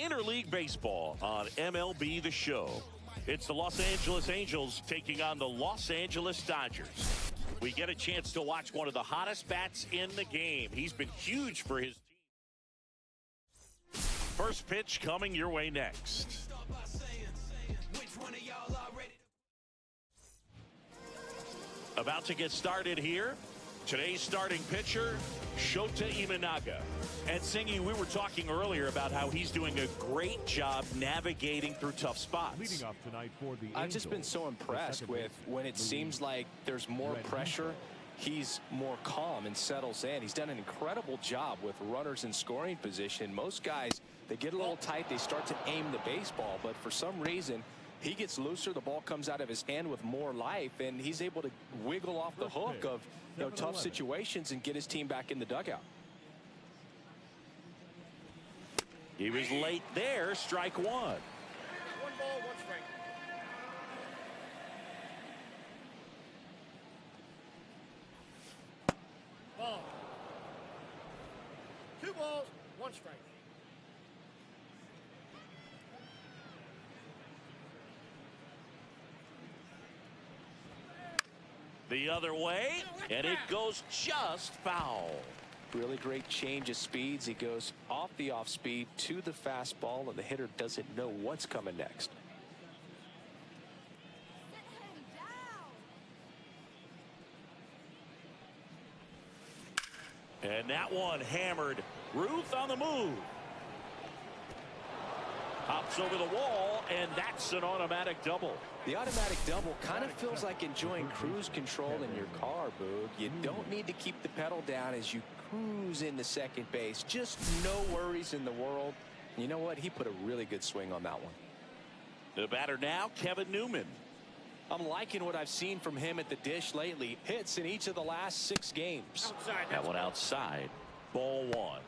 interleague baseball on MLB The Show. It's the Los Angeles Angels taking on the Los Angeles Dodgers. We get a chance to watch one of the hottest bats in the game. He's been huge for his team. First pitch coming your way next. About to get started here. Today's starting pitcher, Shota Imanaga. And Singy, we were talking earlier about how he's doing a great job navigating through tough spots. Leading off tonight for the I've just been so impressed with when it seems like there's more pressure, he's more calm and settles in. He's done an incredible job with runners in scoring position. Most guys, they get a little tight, they start to aim the baseball, but for some reason, he gets looser, the ball comes out of his hand with more life, and he's able to wiggle off the hook of tough situations and get his team back in the dugout. He was late there, strike one. 1 ball, 1 strike. Ball. 2 balls, 1 strike. The other way, and it goes just foul. Really great change of speeds. He goes off the off speed to the fastball, and the hitter doesn't know what's coming next. And that one hammered. Ruth on the move. Hops over the wall, and that's an automatic double. The automatic double kind of feels like enjoying cruise control in your car, Boog. You don't need to keep the pedal down as you cruise into second base. Just no worries in the world. You know what? He put a really good swing on that one. The batter now, Kevin Newman. I'm liking what I've seen from him at the dish lately. Hits in each of the last 6 games. Outside, That one outside. Ball 1.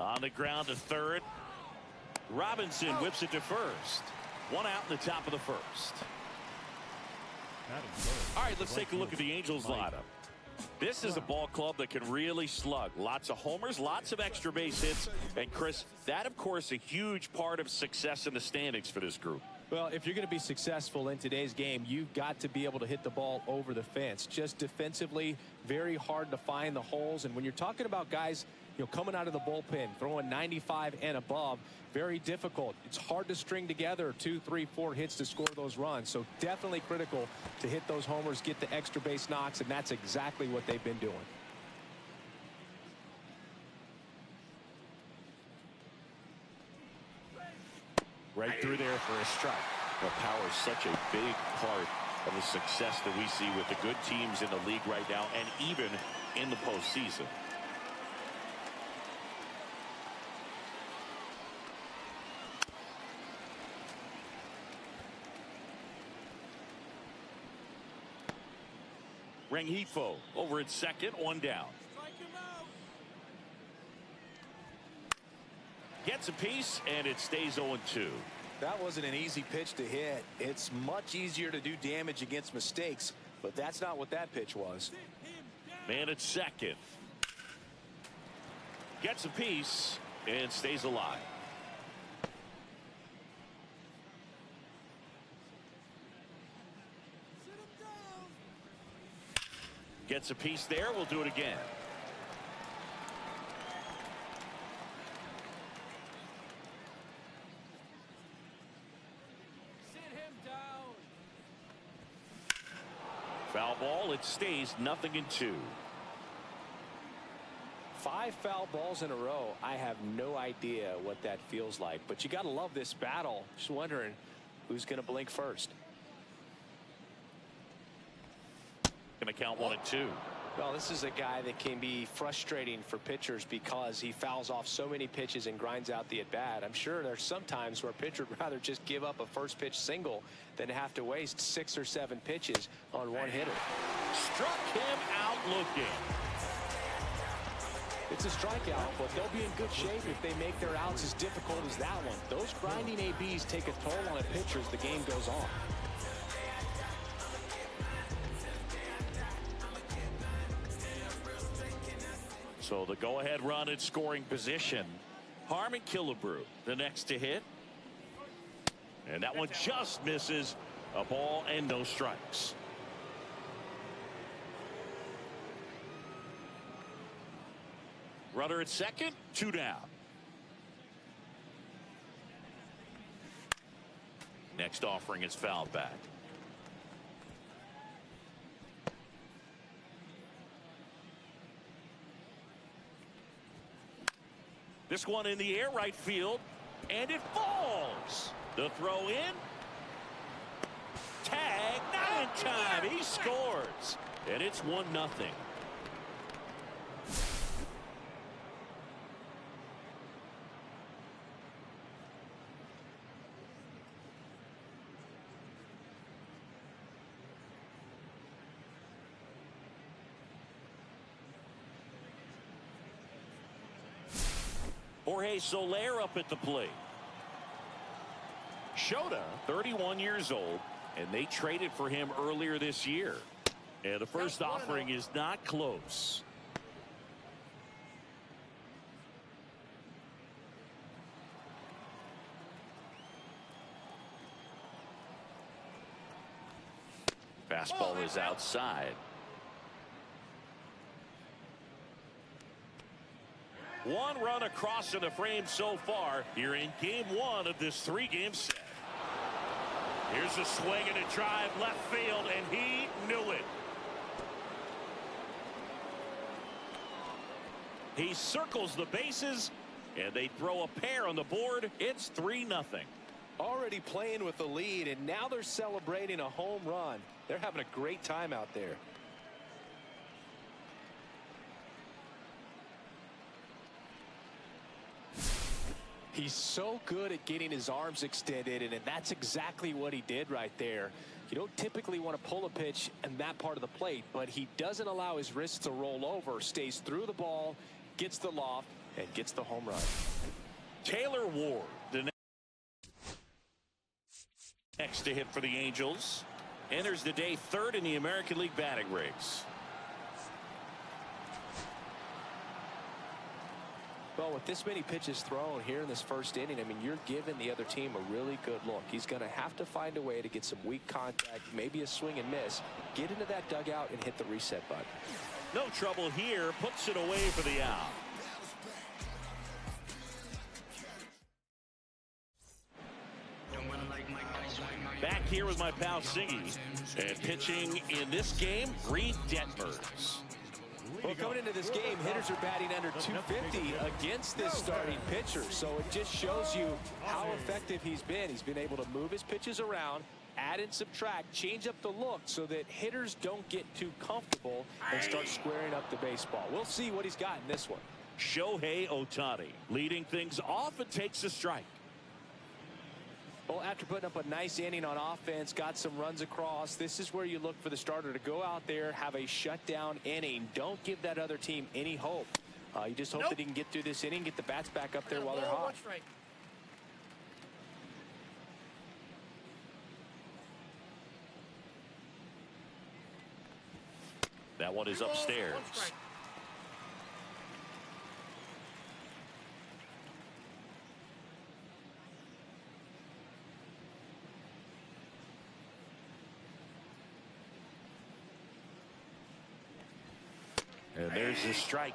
On the ground to third. Robinson whips it to first. 1 out in the top of the first. All right, let's take a look at the Angels lineup. This is a ball club that can really slug. Lots of homers, lots of extra base hits. And Chris, that of course a huge part of success in the standings for this group. Well, if you're going to be successful in today's game, you've got to be able to hit the ball over the fence. Just defensively, very hard to find the holes. And when you're talking about guys, coming out of the bullpen, throwing 95 and above, very difficult. It's hard to string together 2, 3, 4 hits to score those runs. So definitely critical to hit those homers, get the extra base knocks, and that's exactly what they've been doing. Right through there for a strike. Well, power is such a big part of the success that we see with the good teams in the league right now, and even in the postseason. Rengifo over at second, 1 down. Gets a piece, and it stays 0-2. That wasn't an easy pitch to hit. It's much easier to do damage against mistakes, but that's not what that pitch was. Man at second. Gets a piece and stays alive. Gets a piece there. We'll do it again. Foul ball. It stays 0-2. 5 foul balls in a row. I have no idea what that feels like, but you got to love this battle. Just wondering who's going to blink first. Going to count 1-2. Well, this is a guy that can be frustrating for pitchers because he fouls off so many pitches and grinds out the at-bat. I'm sure there's some times where a pitcher would rather just give up a first pitch single than have to waste 6 or 7 pitches on one hitter. Struck him out looking. It's a strikeout, but they'll be in good shape if they make their outs as difficult as that one. Those grinding ABs take a toll on a pitcher as the game goes on. So the go-ahead run in scoring position. Harmon Killebrew, the next to hit. And that one just misses. A ball and no strikes. Runner at second, 2 down. Next offering is fouled back. This one in the air, right field, and it falls. The throw in. Tag, not in time. He scores, and it's 1-0. Jorge Soler up at the plate. Shota, 31 years old, and they traded for him earlier this year. And the first offering is not close. Fastball is outside. One run across in the frame so far here in game 1 of this 3-game set. Here's a swing and a drive left field, and he knew it. He circles the bases, and they throw a pair on the board. It's 3-0. Already playing with the lead, and now they're celebrating a home run. They're having a great time out there. He's so good at getting his arms extended, and that's exactly what he did right there. You don't typically want to pull a pitch in that part of the plate, but he doesn't allow his wrists to roll over, stays through the ball, gets the loft, and gets the home run. Taylor Ward, the next to hit for the Angels, enters the day 3rd in the American League batting race. Well, with this many pitches thrown here in this first inning, I mean, you're giving the other team a really good look. He's going to have to find a way to get some weak contact, maybe a swing and miss, get into that dugout and hit the reset button. No trouble here, puts it away for the out. Back here with my pal Siggy, and pitching in this game, Reed Detmers. Well, coming into this game, hitters are batting under 250 against this starting pitcher. So it just shows you how effective he's been. He's been able to move his pitches around, add and subtract, change up the look so that hitters don't get too comfortable and start squaring up the baseball. We'll see what he's got in this one. Shohei Ohtani leading things off and takes a strike. Well, after putting up a nice inning on offense, got some runs across, this is where you look for the starter to go out there, have a shutdown inning. Don't give that other team any hope. You just hope that he can get through this inning, get the bats back up there while they're hot. That one is upstairs. And there's the strike.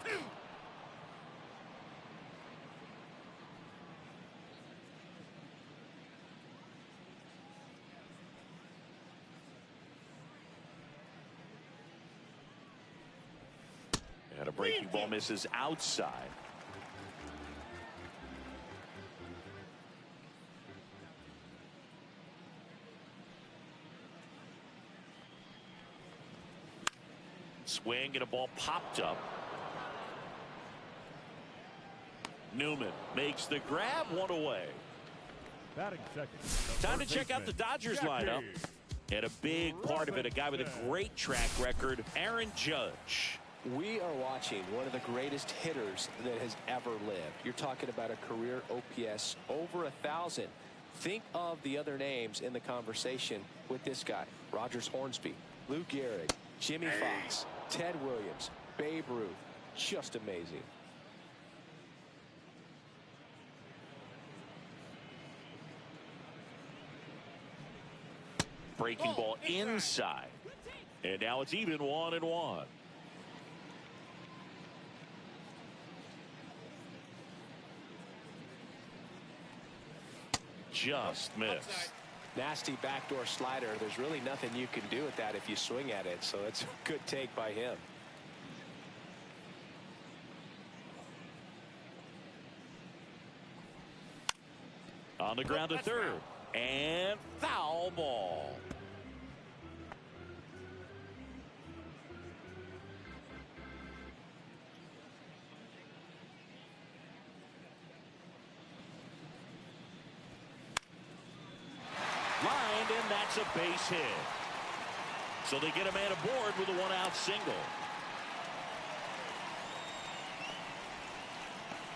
And a breaking ball misses outside. Swing and a ball popped up. Newman makes the grab, one away. Batting second. Time to check out the Dodgers lineup. And a big part of it, a guy with a great track record, Aaron Judge. We are watching one of the greatest hitters that has ever lived. You're talking about a career OPS over 1,000. Think of the other names in the conversation with this guy. Rogers Hornsby, Lou Gehrig, Jimmy Fox, Ted Williams, Babe Ruth. Just amazing. Breaking ball inside. And now it's even 1-1. Just missed. Nasty backdoor slider. There's really nothing you can do with that if you swing at it. So it's a good take by him. On the ground to third. And foul ball. Lined, and that's a base hit. So they get a man aboard with a one-out single.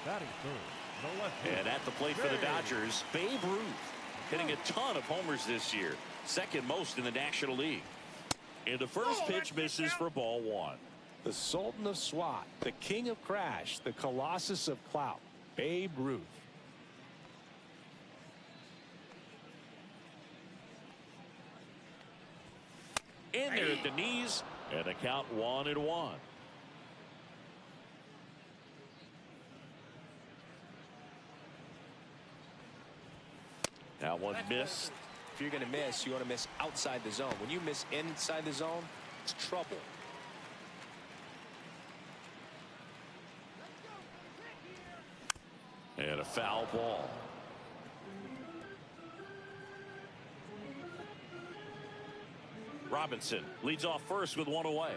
Batting third, the left field. And at the plate for the Dodgers, Babe Ruth, hitting a ton of homers this year, second most in the National League. And the first pitch misses for ball one. The Sultan of SWAT, the King of Crash, the Colossus of Clout, Babe Ruth. In there at the knees, and the count 1-1. That one missed. If you're going to miss, you want to miss outside the zone. When you miss inside the zone, it's trouble. And a foul ball. Robinson leads off first with one away.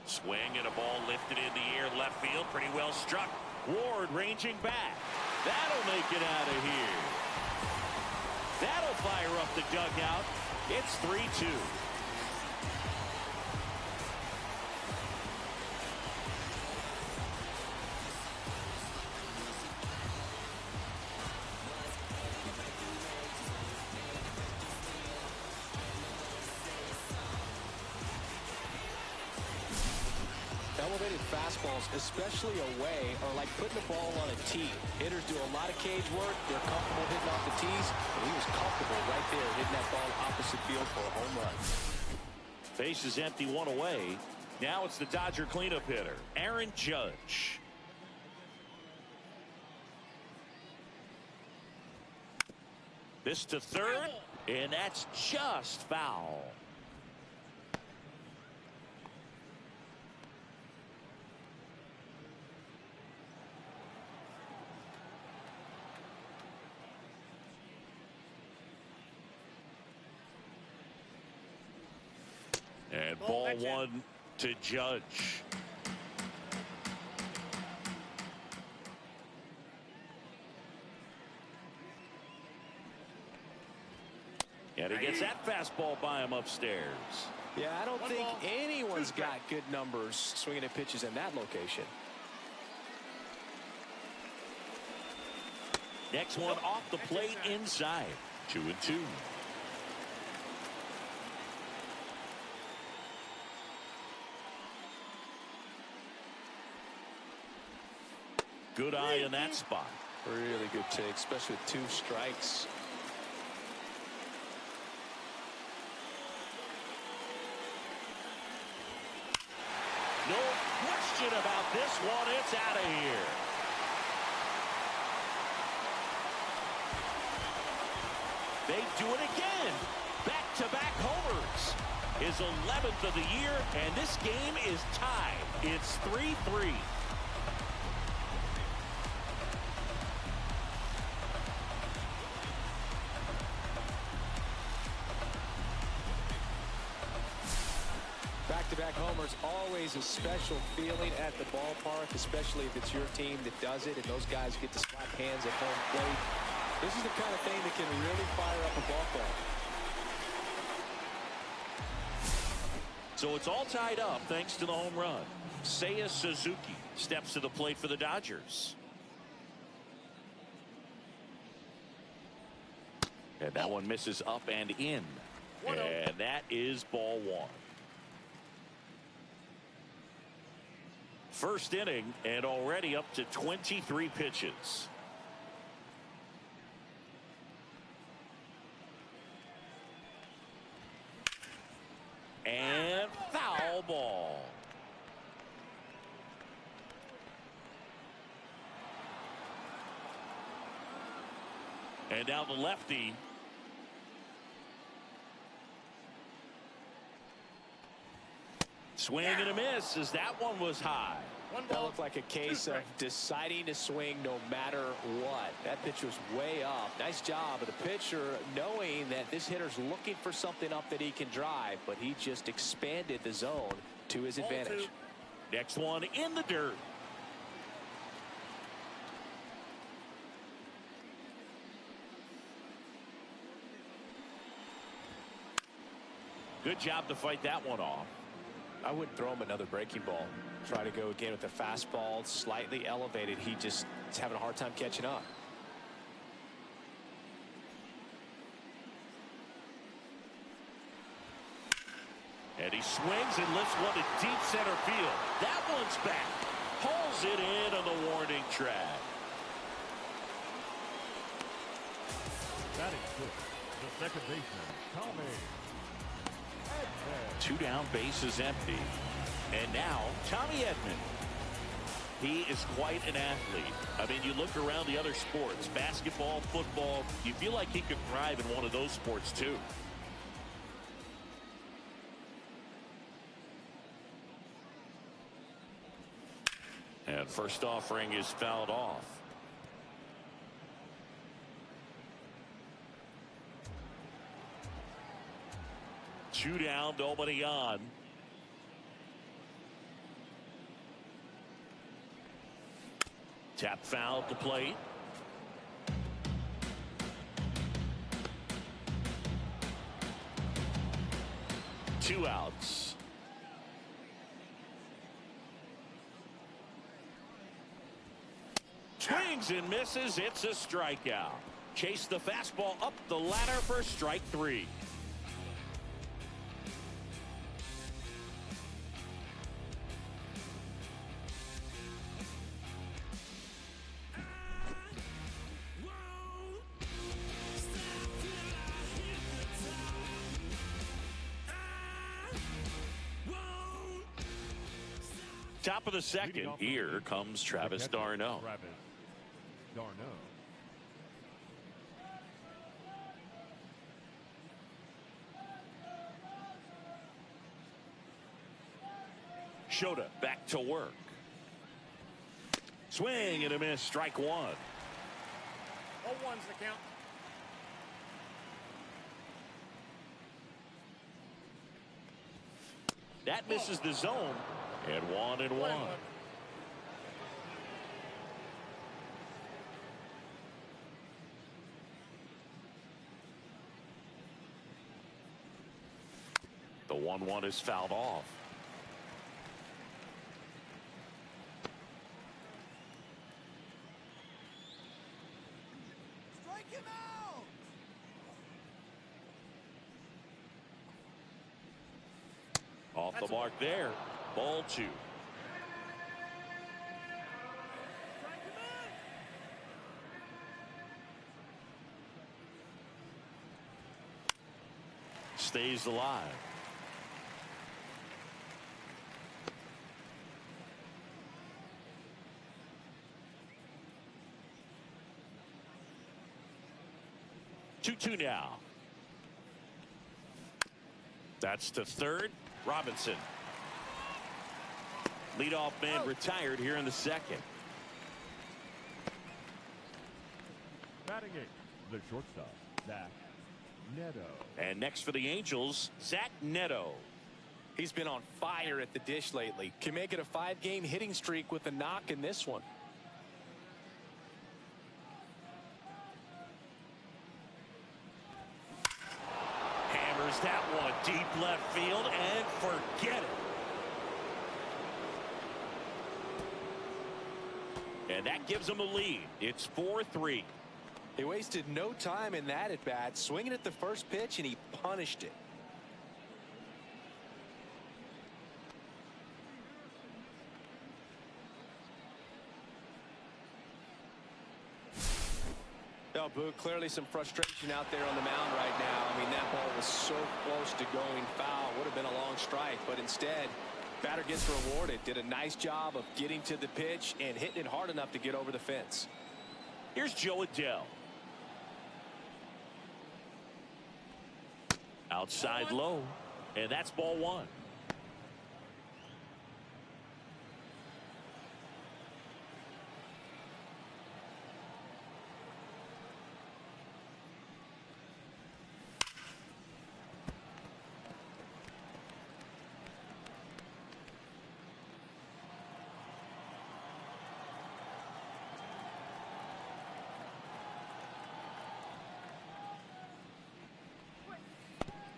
Swing and a ball lifted in the air left field. Pretty well struck. Ward ranging back. That'll make it out of here. That'll fire up the dugout. It's 3-2. Elevated fastballs, especially away, are like putting the ball on a tee. Hitters do a lot of cage work. They're comfortable hitting off the tees, and he was comfortable right there hitting that ball opposite field for a home run. Base is empty, one away. Now it's the Dodger cleanup hitter, Aaron Judge. This to third, and that's just foul. And ball one to Judge. And he gets that fastball by him upstairs. Yeah, I don't think anyone's got good numbers swinging at pitches in that location. Next one off the plate inside. 2-2. Good eye in that spot. Really good take, especially with 2 strikes. No question about this one. It's out of here. They do it again. Back-to-back homers. His 11th of the year, and this game is tied. It's 3-3. Back-to-back homers, always a special feeling at the ballpark, especially if it's your team that does it and those guys get to slap hands at home plate. This is the kind of thing that can really fire up a ball club. So it's all tied up thanks to the home run. Seiya Suzuki steps to the plate for the Dodgers. And that one misses up and in. And that is ball one. First inning and already up to 23 pitches. And foul ball. And now the lefty. Swing and a miss as that one was high. That looked like a case of deciding to swing no matter what. That pitch was way up. Nice job of the pitcher knowing that this hitter's looking for something up that he can drive, but he just expanded the zone to his advantage. Next one in the dirt. Good job to fight that one off. I wouldn't throw him another breaking ball. Try to go again with the fastball slightly elevated. He just is having a hard time catching up. And he swings and lifts one to deep center field. That one's back. Pulls it in on the warning track. Batting fifth, the second baseman, Tommy. 2 down, bases empty. And now Tommy Edman. He is quite an athlete. I mean, you look around the other sports, basketball, football, you feel like he could thrive in one of those sports too. And first offering is fouled off. Two down, nobody on. Tap foul at the plate. Two outs. Swings and misses. It's a strikeout. Chase the fastball up the ladder for strike 3. Top of the second. Here comes Travis d'Arnaud. Shota back to work. Swing and a miss. Strike 1. 0-1's the count. That misses the zone. And 1-1. The 1-1 is fouled off. Strike him out. Off the mark there. Ball 2. Stays alive. Two now. That's to third. Robinson. Leadoff man retired here in the second. Batting eighth, the shortstop, Zach Neto. And next for the Angels, Zach Neto. He's been on fire at the dish lately. Can make it a 5-game hitting streak with a knock in this one. Hammers that one deep left field and forget it. And that gives them a lead. It's 4-3. He wasted no time in that at bat, swinging at the first pitch, and he punished it. Oh, Boo, clearly some frustration out there on the mound right now. I mean, that ball was so close to going foul. Would have been a long strike, but instead, batter gets rewarded. Did a nice job of getting to the pitch and hitting it hard enough to get over the fence. Here's Joe Adele. Outside low, and that's ball one.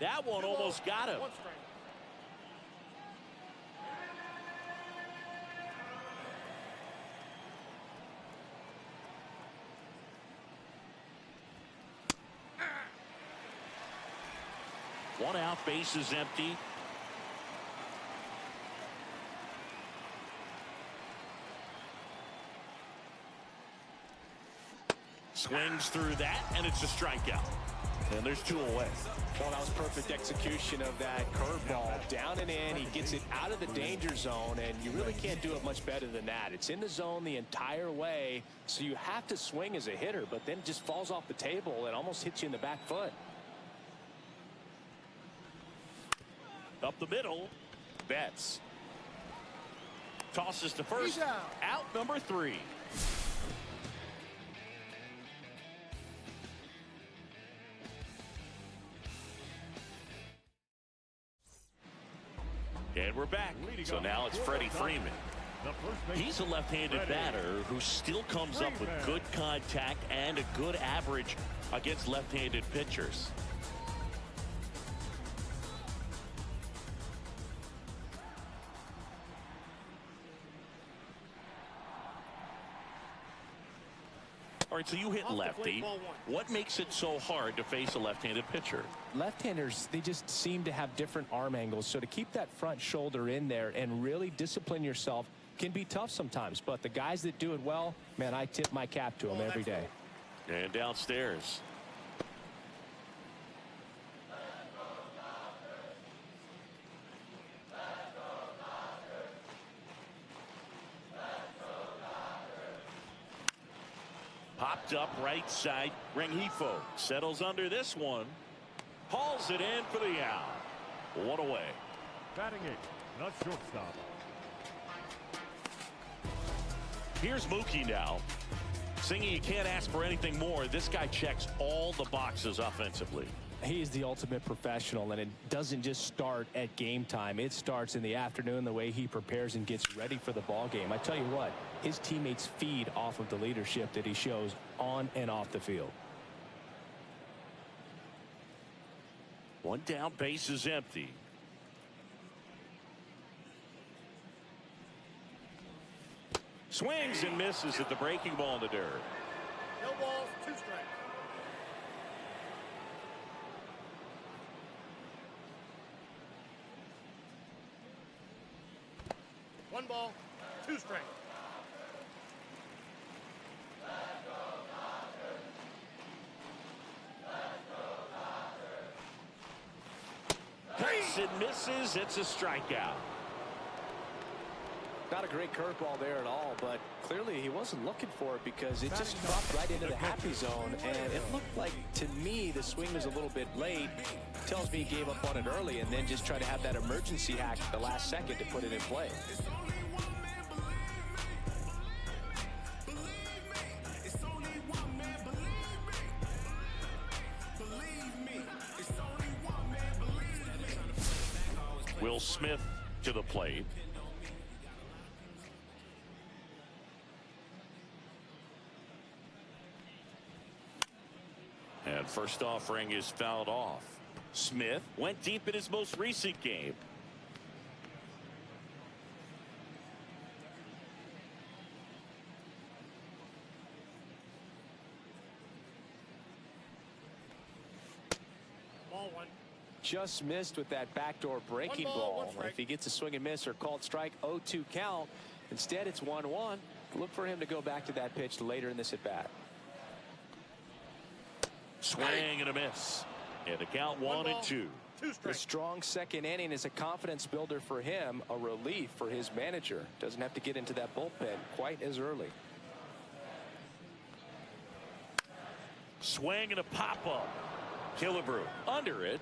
That one almost got him. One out, base is empty. Swings through that, and it's a strikeout. And there's two away. Well, that was perfect execution of that curveball. Down and in, he gets it out of the danger zone, and you really can't do it much better than that. It's in the zone the entire way, so you have to swing as a hitter, but then it just falls off the table and almost hits you in the back foot. Up the middle, Betts. Tosses to first. Out number 3. And we're back. So now it's Freddie Freeman. He's a left-handed batter who still comes up with good contact and a good average against left-handed pitchers. All right, so you hit lefty. What makes it so hard to face a left-handed pitcher? Left-handers, they just seem to have different arm angles. So to keep that front shoulder in there and really discipline yourself can be tough sometimes. But the guys that do it well, man, I tip my cap to them every day. And downstairs. Popped up right side. Rengifo settles under this one. Hauls it in for the out. One away. Batting eighth, the shortstop. Here's Mookie now. Singing, you can't ask for anything more. This guy checks all the boxes offensively. He is the ultimate professional, and it doesn't just start at game time. It starts in the afternoon, the way he prepares and gets ready for the ball game. I tell you what, his teammates feed off of the leadership that he shows on and off the field. One down, base is empty. Swings and misses at the breaking ball in the dirt. No balls, 2 strikes. One ball, 2 strikes. Hits and misses. It's a strikeout. Not a great curveball there at all, but clearly he wasn't looking for it because it just dropped right into the happy zone, and it looked like, to me, the swing was a little bit late. Tells me he gave up on it early and then just tried to have that emergency hack at the last second to put it in play. Will Smith to the plate. And first offering is fouled off. Smith went deep in his most recent game. Ball one. Just missed with that backdoor breaking One ball, ball. one strike. If he gets a swing and miss or called strike, 0-2 count. Instead, it's 1-1. Look for him to go back to that pitch later in this at bat. Swing and a miss. And the count 1-2. Two The strikes. strong second inning is a confidence builder for him, a relief for his manager. Doesn't have to get into that bullpen quite as early. Swing and a pop up. Killebrew under it.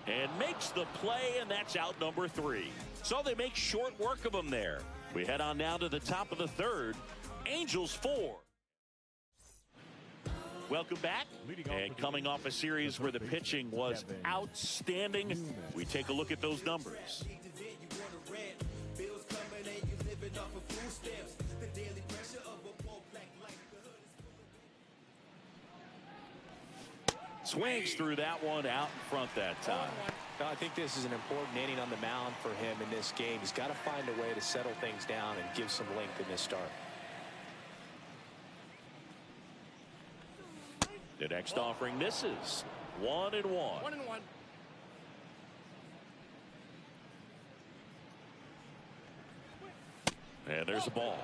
And makes the play, and that's out number 3. So they make short work of him there. We head on now to the top of the third. Angels 4. Welcome back. And coming off a series where the pitching was outstanding, we take a look at those numbers. Swings through that one out in front that time. I think this is an important inning on the mound for him in this game. He's got to find a way to settle things down and give some length in this start. The next offering misses. 1-1. 1-1. And there's a ball.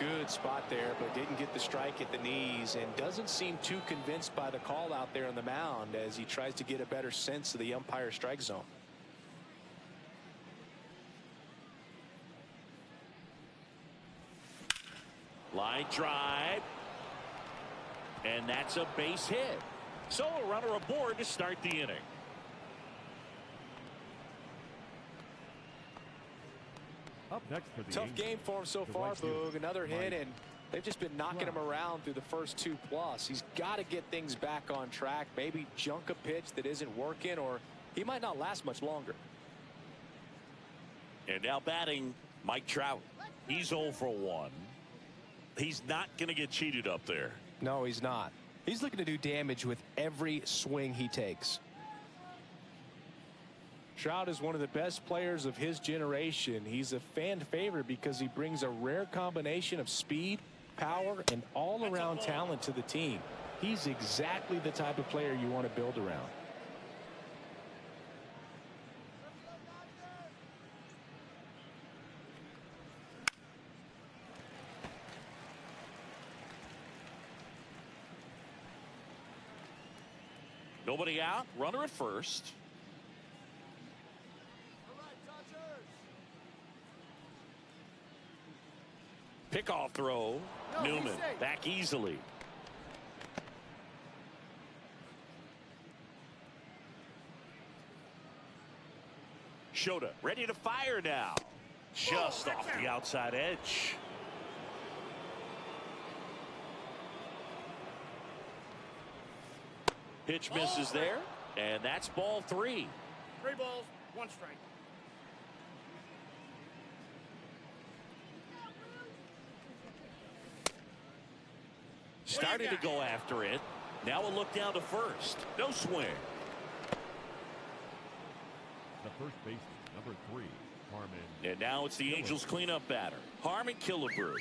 Good spot there, but didn't get the strike at the knees and doesn't seem too convinced by the call out there on the mound as he tries to get a better sense of the umpire strike zone. Line drive. And that's a base hit. So a runner aboard to start the inning. Up next for the Tough Angels, game for him so the far, right fielder, Boog. Another hit, and they've just been knocking him Wow. around through the first 2+. He's got to get things back on track, maybe junk a pitch that isn't working, or he might not last much longer. And now batting Mike Trout. He's 0 for 1. He's not going to get cheated up there. No, he's not. He's looking to do damage with every swing he takes. Trout is one of the best players of his generation. He's a fan favorite because he brings a rare combination of speed, power, and all-around talent to the team. He's exactly the type of player you want to build around. Nobody out. Runner at first. Pickoff throw. No, he's Newman safe. back easily. Shota ready to fire now. Just off the outside edge. Pitch misses there, and that's ball 3. 3 balls, 1 strike. Started to go after it. Now a look down to first. No swing. the first baseman, number 3, Harmon. And now it's the Angels cleanup batter, Harmon Killebrew.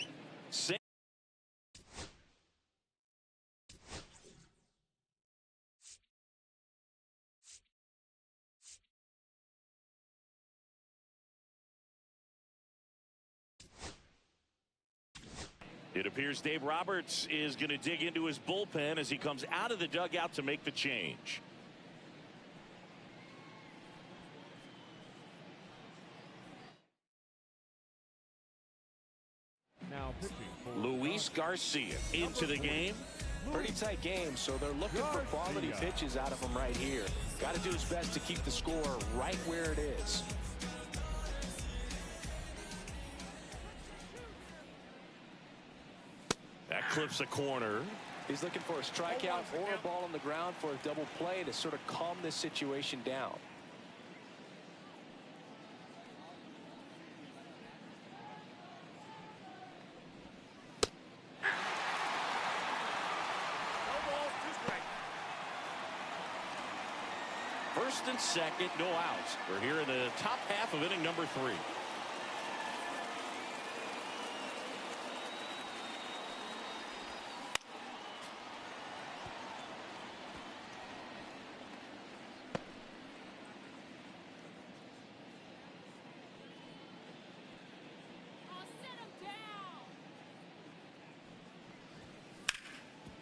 It appears Dave Roberts is going to dig into his bullpen as he comes out of the dugout to make the change. Now pitching for Luis Garcia into the game. Pretty tight game, so they're looking for quality pitches out of him right here. Got to do his best to keep the score right where it is. That clips a corner. He's looking for a strikeout or a ball on the ground for a double play to sort of calm this situation down. first and second, no outs. We're here in the top half of inning number 3.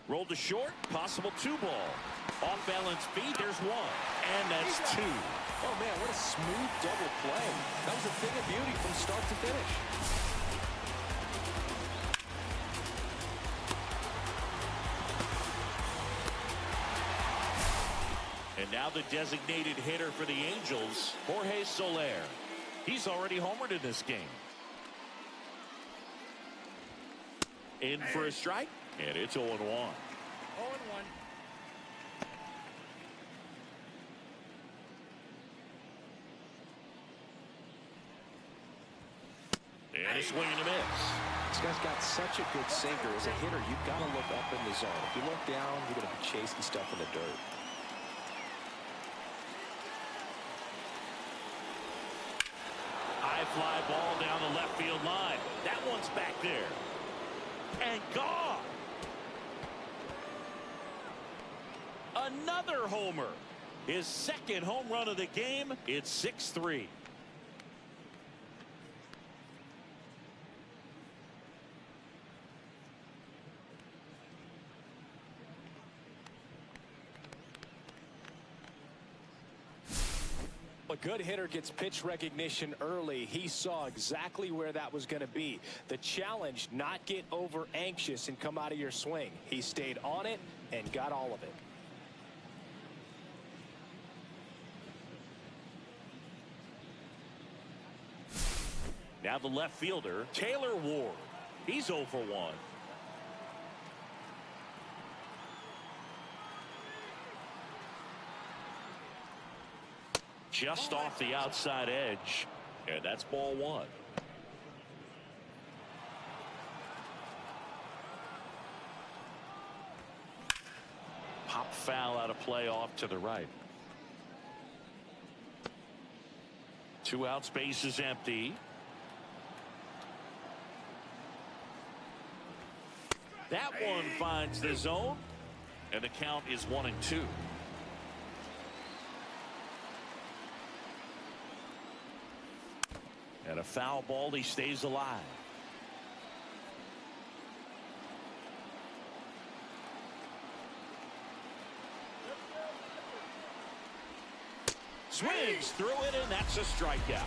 Rolled to short, possible 2-ball. Off balance feed, there's 1. And that's 2. Oh man, what a smooth double play. That was a thing of beauty from start to finish. And now the designated hitter for the Angels, Jorge Soler. He's already homered in this game. In for a strike, and it's 0-1. 0-1. And a swing and a miss. This guy's got such a good sinker. As a hitter, you've got to look up in the zone. If you look down, you're going to be chasing stuff in the dirt. High fly ball down the left field line. That one's back there. And gone. Another homer. His second home run of the game. It's 6-3. A good hitter gets pitch recognition early. He saw exactly where that was going to be. The challenge, not get over anxious and come out of your swing. He stayed on it and got all of it. Now the left fielder, Taylor Ward. He's 0 for 1. Just off the outside edge, and that's ball 1. Pop foul out of play off to the right. 2 outs, base is empty. That one finds the zone, and the count is 1-2. And a foul ball, he stays alive. Swings through it, and that's a strikeout.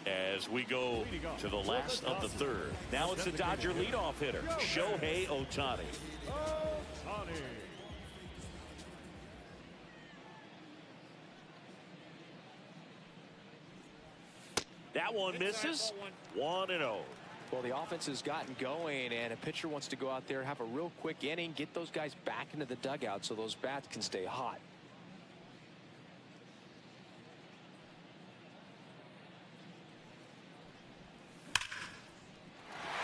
As we go to the last of the third. Now it's the Dodger leadoff hitter, Shohei Ohtani. That one misses. 1-0. Well, the offense has gotten going, and a pitcher wants to go out there, have a real quick inning, get those guys back into the dugout so those bats can stay hot.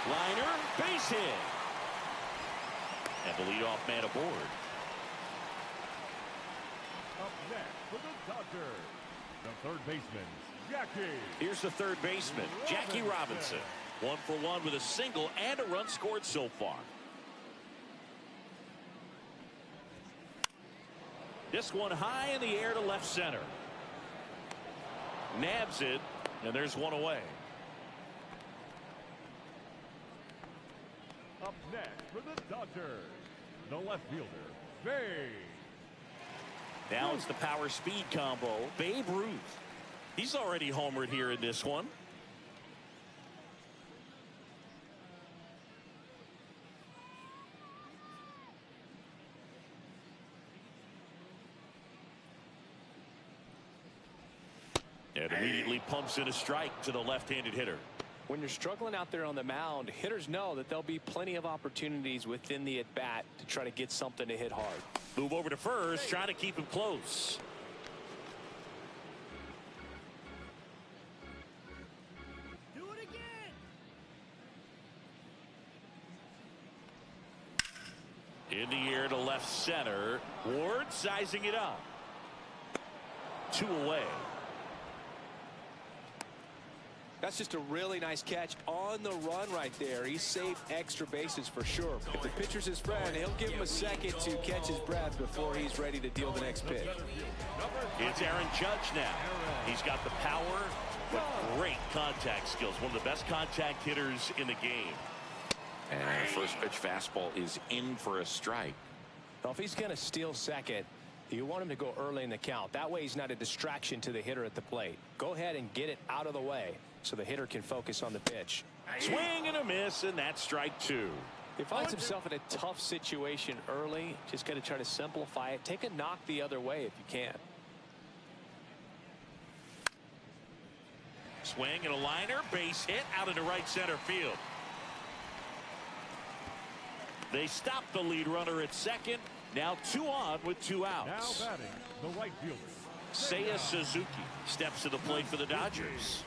Liner, base hit. And the leadoff man aboard. Up next for the Dodgers, the third baseman, Jackie. Here's the third baseman, Jackie Robinson. 1 for 1 with a single and a run scored so far. This one high in the air to left center. Nabs it, and there's one away. Up next for the Dodgers, the left fielder, Babe. Now it's the power speed combo, Babe Ruth. He's already homered here in this one. And immediately pumps in a strike to the left-handed hitter. When you're struggling out there on the mound, hitters know that there'll be plenty of opportunities within the at-bat to try to get something to hit hard. Move over to first, trying to keep him close. In the air to left center. Ward sizing it up. 2 away. That's just a really nice catch on the run right there. He saved extra bases for sure. If the pitcher's his friend, he'll give him a second to catch his breath before he's ready to deal the next pitch. It's Aaron Judge now. He's got the power, but great contact skills. One of the best contact hitters in the game. And the first pitch fastball is in for a strike. Well, if he's going to steal second, you want him to go early in the count. That way he's not a distraction to the hitter at the plate. Go ahead and get it out of the way so the hitter can focus on the pitch. Swing and a miss, and that's strike 2. He finds himself in a tough situation early. Just got to try to simplify it. Take a knock the other way if you can. Swing and a liner, base hit out into right center field. They stop the lead runner at second. Now 2 on with 2 outs. Now batting, the right fielder. Seiya Suzuki steps to the plate for the Dodgers.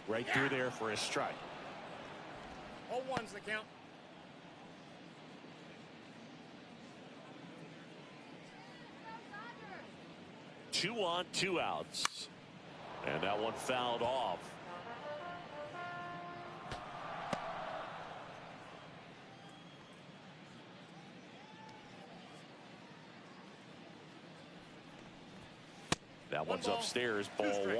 Right through there for a strike. 0-1's the count. Two on, 2 outs. And that one fouled off. That one's upstairs, ball 1.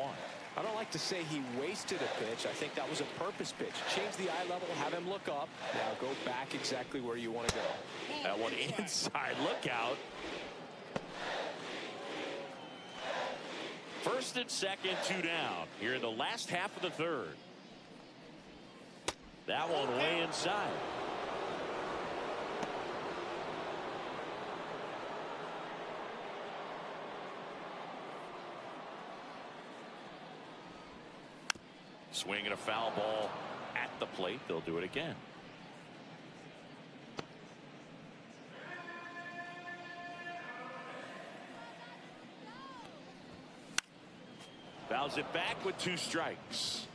I don't like to say he wasted a pitch. I think that was a purpose pitch. Change the eye level, have him look up. Now go back exactly where you want to go. That one inside, look out. First and second, 2 down. Here in the last half of the third. That one way inside. Swing and a foul ball at the plate. They'll do it again. Fouls it back with 2 strikes.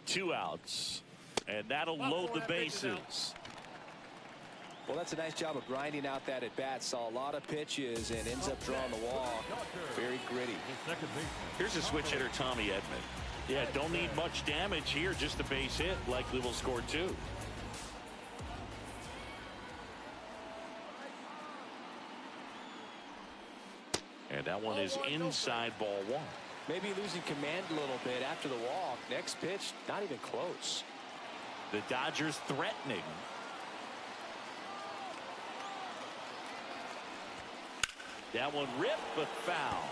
Two outs. And that'll load the bases. Well, that's a nice job of grinding out that at-bat. Saw a lot of pitches and ends up drawing the walk. Very gritty. Here's a switch hitter, Tommy Edman. Yeah, don't need much damage here, just a base hit. Likely will score 2. And that one is inside, ball 1. Maybe losing command a little bit after the walk. Next pitch, not even close. The Dodgers threatening. That one ripped, but foul.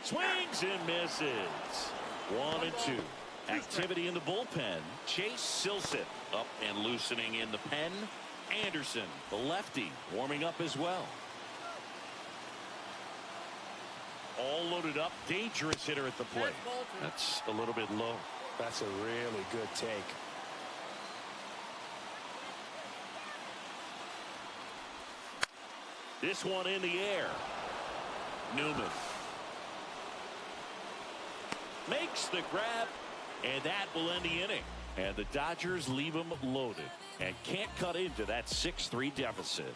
Swings and misses. 1 and 2. Activity in the bullpen. Chase Silseth up and loosening in the pen. Anderson, the lefty, warming up as well. All loaded up. Dangerous hitter at the plate. That's a little bit low. That's a really good take. This one in the air. Newman makes the grab, and that will end the inning. And the Dodgers leave them loaded and can't cut into that 6-3 deficit.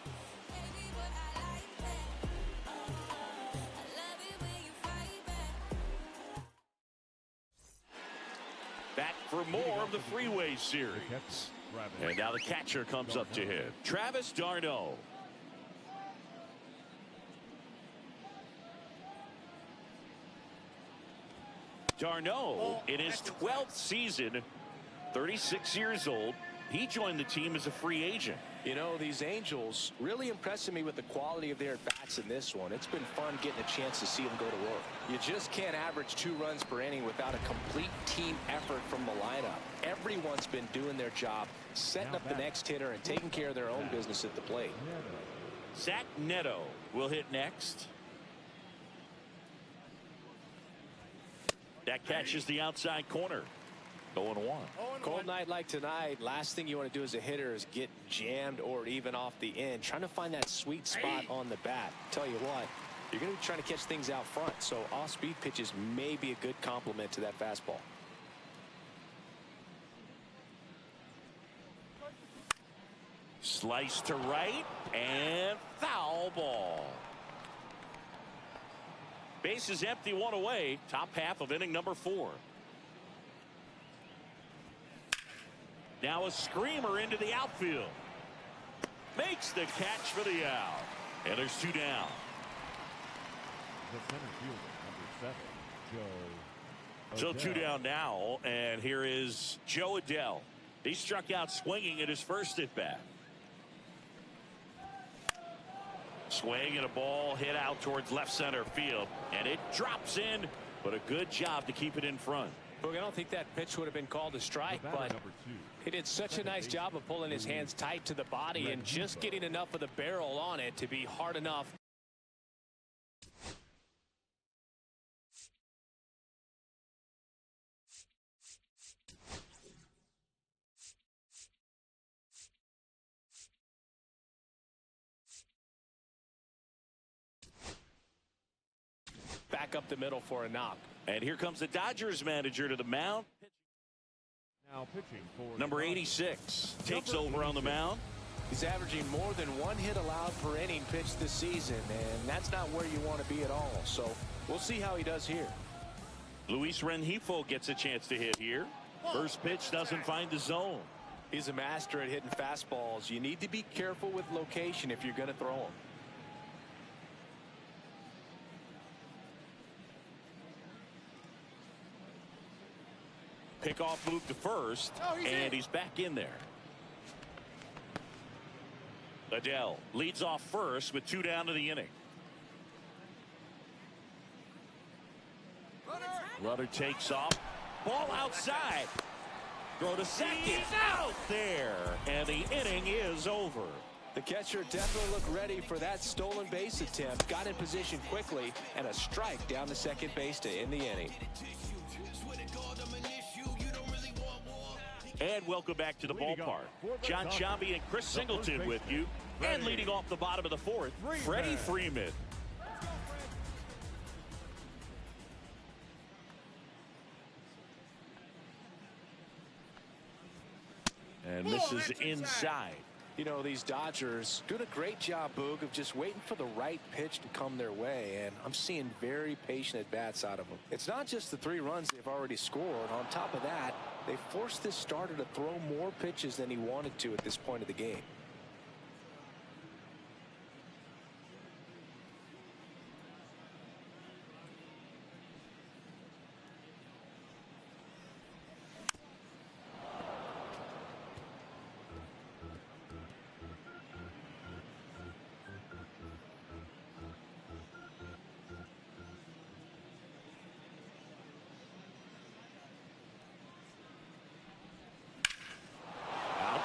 Back for more of the Freeway Series. And now the catcher comes up to him. Travis d'Arnaud. d'Arnaud in his 12th season, 36 years old. He joined the team as a free agent. You know, these Angels really impressing me with the quality of their at-bats in this one. It's been fun getting a chance to see them go to work. You just can't average 2 runs per inning without a complete team effort from the lineup. Everyone's been doing their job, setting up the next hitter and taking care of their own business at the plate. Zach Neto will hit next. That catches the outside corner. 0-1. Cold night like tonight, last thing you want to do as a hitter is get jammed or even off the end. Trying to find that sweet spot on the bat. Tell you what, you're going to be trying to catch things out front, so off-speed pitches may be a good complement to that fastball. Slice to right and foul ball. Base is empty, one away. Top half of inning number 4. Now a screamer into the outfield. Makes the catch for the out. And there's 2 down. The center fielder, number 7, Joe So 2 down now, and here is Joe Adell. He struck out swinging at his first at bat. Swing and a ball hit out towards left center field, and it drops in, but a good job to keep it in front. Look, I don't think that pitch would have been called a strike, but he did such a nice job of pulling his hands tight to the body and just getting enough of the barrel on it to be hard enough. Back up the middle for a knock. And here comes the Dodgers manager to the mound. now pitching for Number 86 takes over on the mound. He's averaging more than 1 hit allowed per inning pitched this season, and that's not where you want to be at all. So we'll see how he does here. Luis Rengifo gets a chance to hit here. First pitch doesn't find the zone. He's a master at hitting fastballs. You need to be careful with location if you're going to throw them. Pickoff move to first, and he's back in there. Adell leads off first with 2 down to the inning. Runner takes off. Ball outside. Throw to second. He's out there. And the inning is over. The catcher definitely looked ready for that stolen base attempt. Got in position quickly, and a strike down the second base to end the inning. And welcome back to the ballpark. John Sciambi and Chris Singleton with you. And leading off the bottom of the 4th, Freddie Freeman. And misses inside. You know, these Dodgers doing a great job, Boog, of just waiting for the right pitch to come their way, and I'm seeing very patient at-bats out of them. It's not just the 3 runs they've already scored. On top of that, they forced this starter to throw more pitches than he wanted to at this point of the game.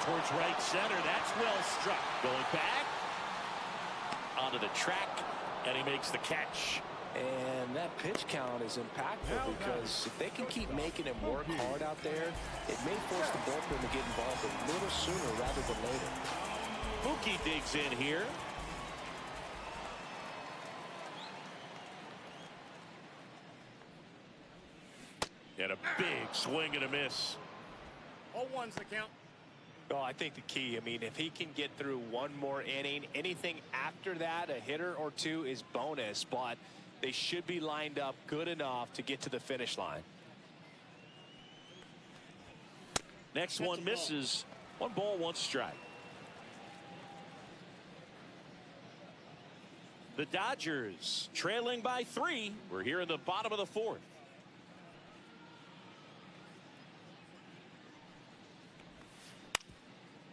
Towards right center. That's well struck. Going back onto the track, and he makes the catch. And that pitch count is impactful because if they can keep making him work hard out there, it may force the bullpen to get involved a little sooner rather than later. Mookie digs in here. And a big swing and a miss. 0-1's the count. Oh, I think the key, I mean, if he can get through 1 more inning, anything after that, a hitter or 2 is bonus, but they should be lined up good enough to get to the finish line. Next one misses. 1 ball, 1 strike. The Dodgers trailing by 3. We're here in the bottom of the 4th.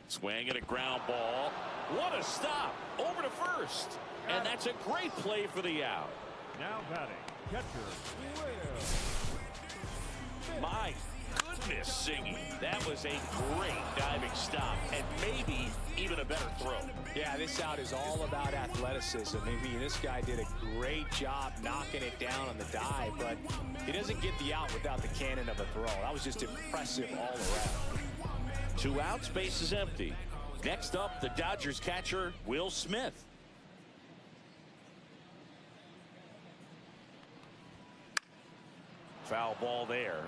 Swing and a ground ball. What a stop. Over to first. And that's a great play for the out. Now batting, catcher, Will. My goodness singing. That was a great diving stop and maybe even a better throw. Yeah, this out is all about athleticism. I mean, this guy did a great job knocking it down on the dive, but he doesn't get the out without the cannon of a throw. That was just impressive all around. 2 outs, base is empty. Next up, the Dodgers catcher, Will Smith. Foul ball there.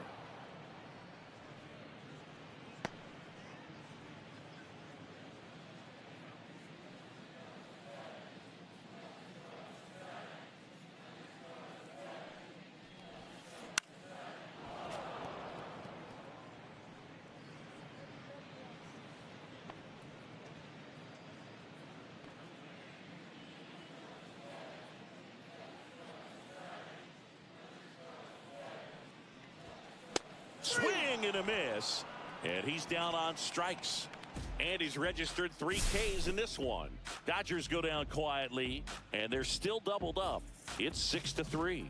Swing and a miss, and he's down on strikes, and he's registered 3 Ks in this one. Dodgers go down quietly, and they're still doubled up. It's 6-3.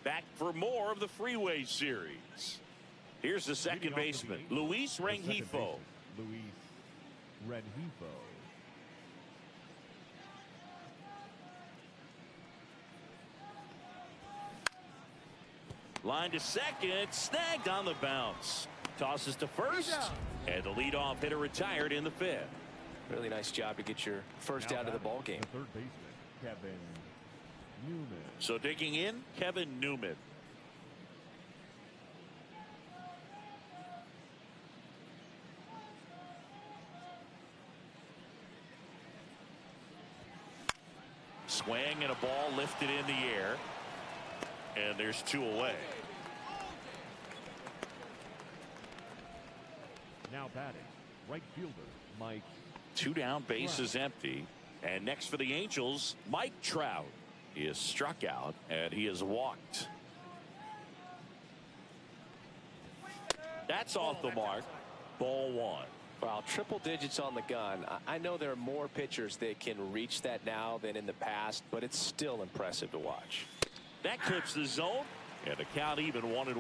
Back for more of the Freeway Series. Here's the second baseman, Luis Rengifo. Luis Rengifo. Line to second, snagged on the bounce. Tosses to first, and the leadoff hitter retired in the 5th. Really nice job to get your first out of the ball game. The third baseman, Kevin Newman. So digging in, Kevin Newman. Swing and a ball lifted in the air. And there's 2 away. Now batting, right fielder, Mike. 2 down, base is empty. And next for the Angels, Mike Trout. He is struck out and he is walked. That's off the mark. Ball 1. Wow, triple digits on the gun. I know there are more pitchers that can reach that now than in the past, but it's still impressive to watch. That clips the zone, and the count even 1-1.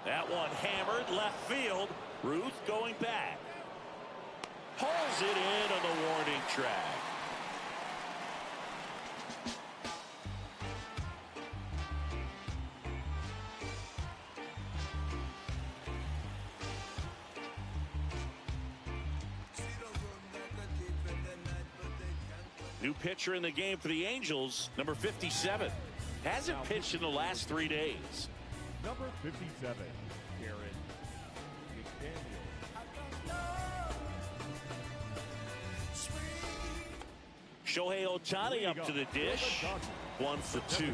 That one hammered left field. Ruth going back. Pulls it in on the warning track. New pitcher in the game for the Angels, number 57. Hasn't pitched in the last 3 days. Number 57, Aaron McDaniel. Shohei Ohtani up to the dish. 1 for 2.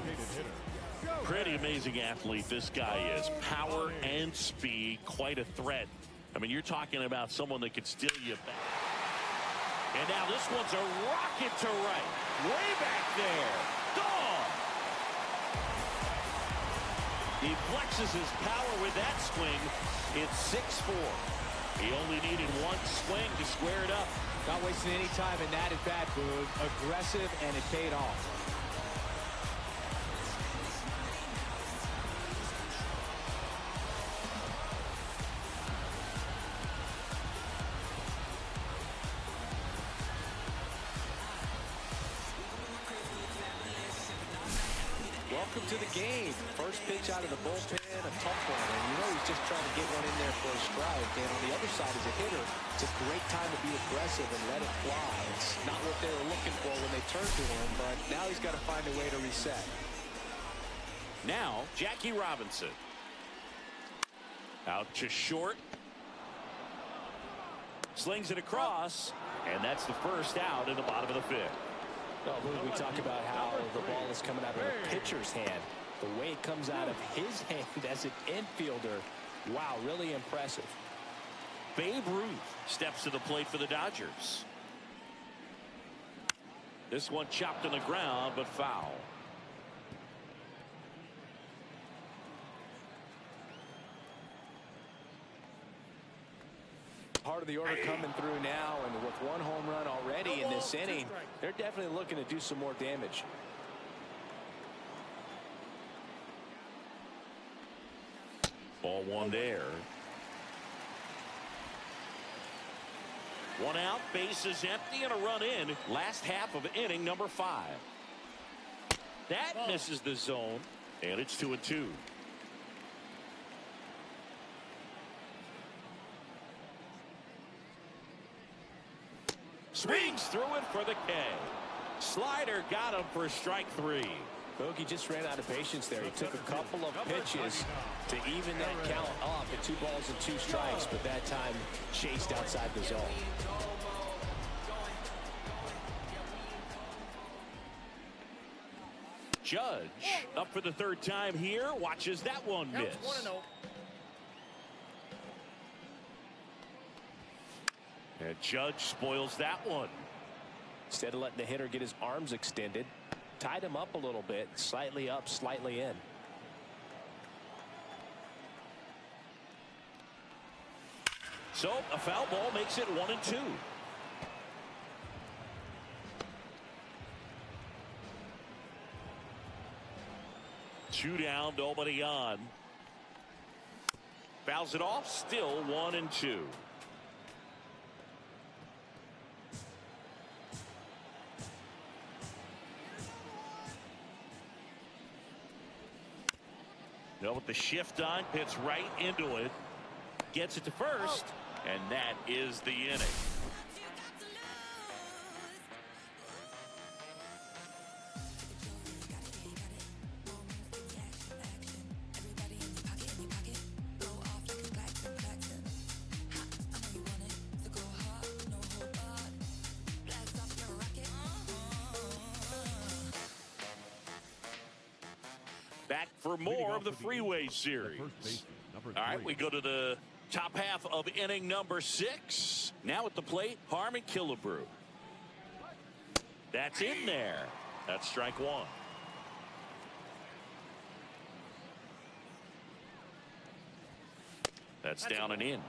Pretty amazing athlete this guy is. Power and speed, quite a threat. I mean, you're talking about someone that can steal you back. And now this one's a rocket to right. Way back there. Gone. He flexes his power with that swing. It's 6-4. He only needed 1 swing to square it up. Not wasting any time in that at bat, Boog. Aggressive, and it paid off. Welcome to the game. First pitch out of the bullpen, a tough one. And you know he's just trying to get one in there for a strike. And on the other side as a hitter, it's a great time to be aggressive and let it fly. It's not what they were looking for when they turned to him, but now he's got to find a way to reset. Now, Jackie Robinson. Out to short. Slings it across, and that's the first out in the bottom of the 5th. Well, we talk about how the ball is coming out of the pitcher's hand. The way it comes out of his hand as an infielder, wow, really impressive. Babe Ruth steps to the plate for the Dodgers. This one chopped on the ground, but foul. part of the order coming through now, and with one home run already in this inning, they're definitely looking to do some more damage. Ball one there. One out, bases empty, and a run in. Last half of inning number 5. That misses the zone, and it's 2-2. Swings through it for the K. Slider got him for strike 3. Bogey just ran out of patience there. He took a couple of pitches to even that count up at 2 balls and 2 strikes, but that time chased outside the zone. Judge up for the 3rd time here. Watches that one miss. And Judge spoils that one. Instead of letting the hitter get his arms extended, tied him up a little bit, slightly up, slightly in. So a foul ball makes it 1-2. Two down, nobody on. Fouls it off, still 1-2. Now with the shift on, hits right into it. Gets it to first, and that is the inning. Back for more of the Freeway Series. All right, we go to the top half of inning number 6. Now at the plate, Harmon Killebrew. That's in there. That's strike 1. That's down and in.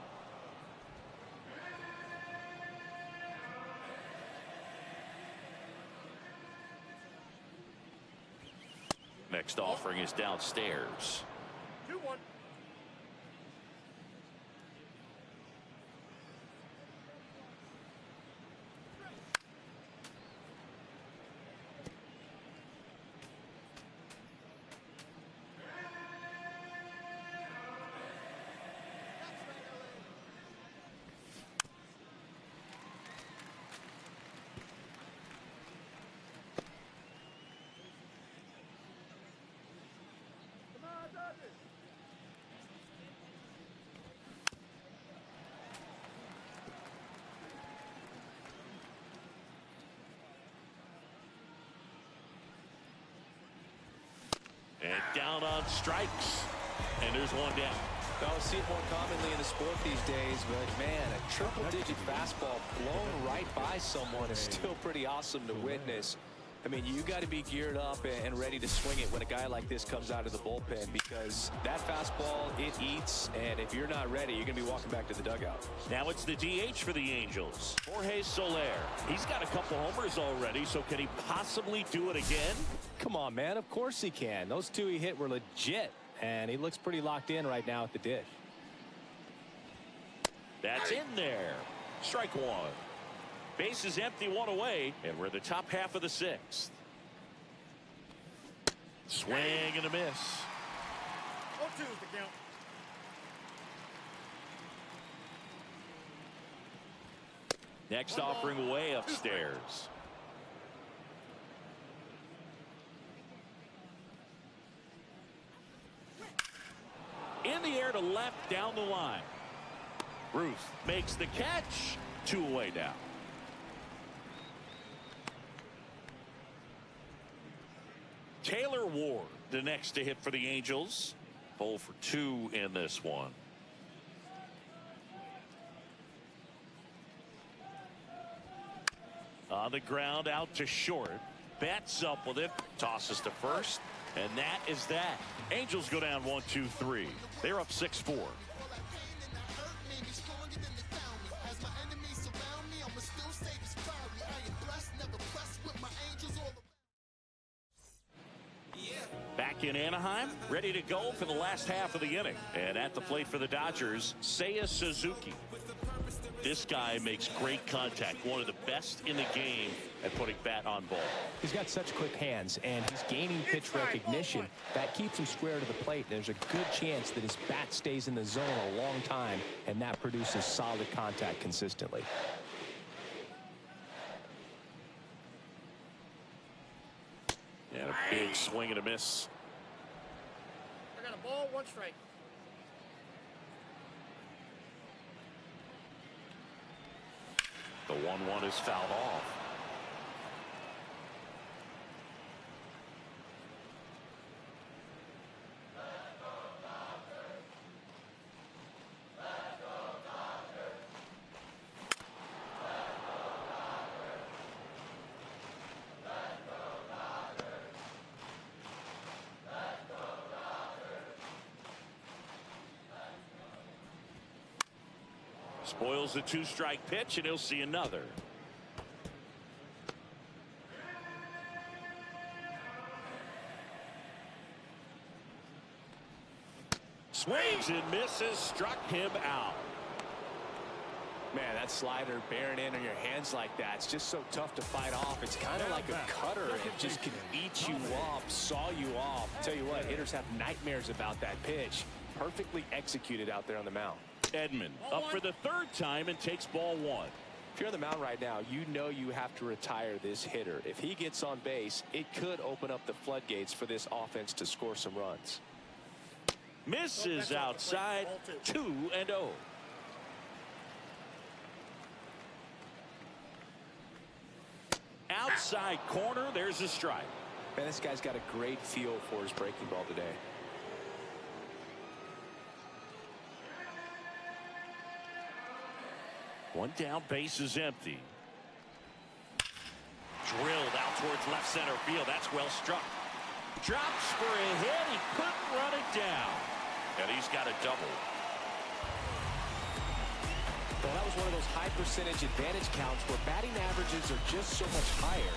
Next offering is downstairs. 2-1. And down on strikes. And there's one down. Don't see it more commonly in the sport these days, but man, a triple-digit fastball blown right by someone is still pretty awesome to witness. I mean, you got to be geared up and ready to swing it when a guy like this comes out of the bullpen, because that fastball, it eats, and if you're not ready, you're going to be walking back to the dugout. Now it's the DH for the Angels, Jorge Soler. He's got a couple homers already, so can he possibly do it again? Come on, man. Of course he can. Those 2 he hit were legit, and he looks pretty locked in right now at the dish. That's in there. Strike 1. Base is empty, 1 away, and we're in the top half of the 6th. Swing and a miss. 0-2 is the count. Next offering way upstairs. In the air to left, down the line. Ruth makes the catch. 2 away now. Taylor Ward, the next to hit for the Angels. 0 for 2 in this one. On the ground, out to short. Bats up with it. Tosses to first. And that is that. Angels go down 1-2-3. They're up 6-4. back in Anaheim, ready to go for the last half of the inning. And at the plate for the Dodgers, Seiya Suzuki. This guy makes great contact, one of the best in the game at putting bat on ball. He's got such quick hands, and he's gaining pitch recognition. That keeps him square to the plate. There's a good chance that his bat stays in the zone a long time, and that produces solid contact consistently. And a big swing and a miss. I got a ball, 1 strike. The 1-1 is fouled off. Spoils the 2-strike pitch, and he'll see another. Swings and misses, struck him out. Man, that slider bearing in on your hands like that, it's just so tough to fight off. It's kind of like a cutter. It just can eat you up, saw you off. Tell you what, hitters have nightmares about that pitch. Perfectly executed out there on the mound. Edman up for the 3rd time and takes ball 1. If you're on the mound right now, you know you have to retire this hitter. If he gets on base, it could open up the floodgates for this offense to score some runs. Misses outside, 2-0. Outside corner, there's a strike. Man, this guy's got a great feel for his breaking ball today. One down, base is empty. Drilled out towards left center field. That's well struck. Drops for a hit. He couldn't run it down. And he's got a double. Well, that was one of those high percentage advantage counts where batting averages are just so much higher.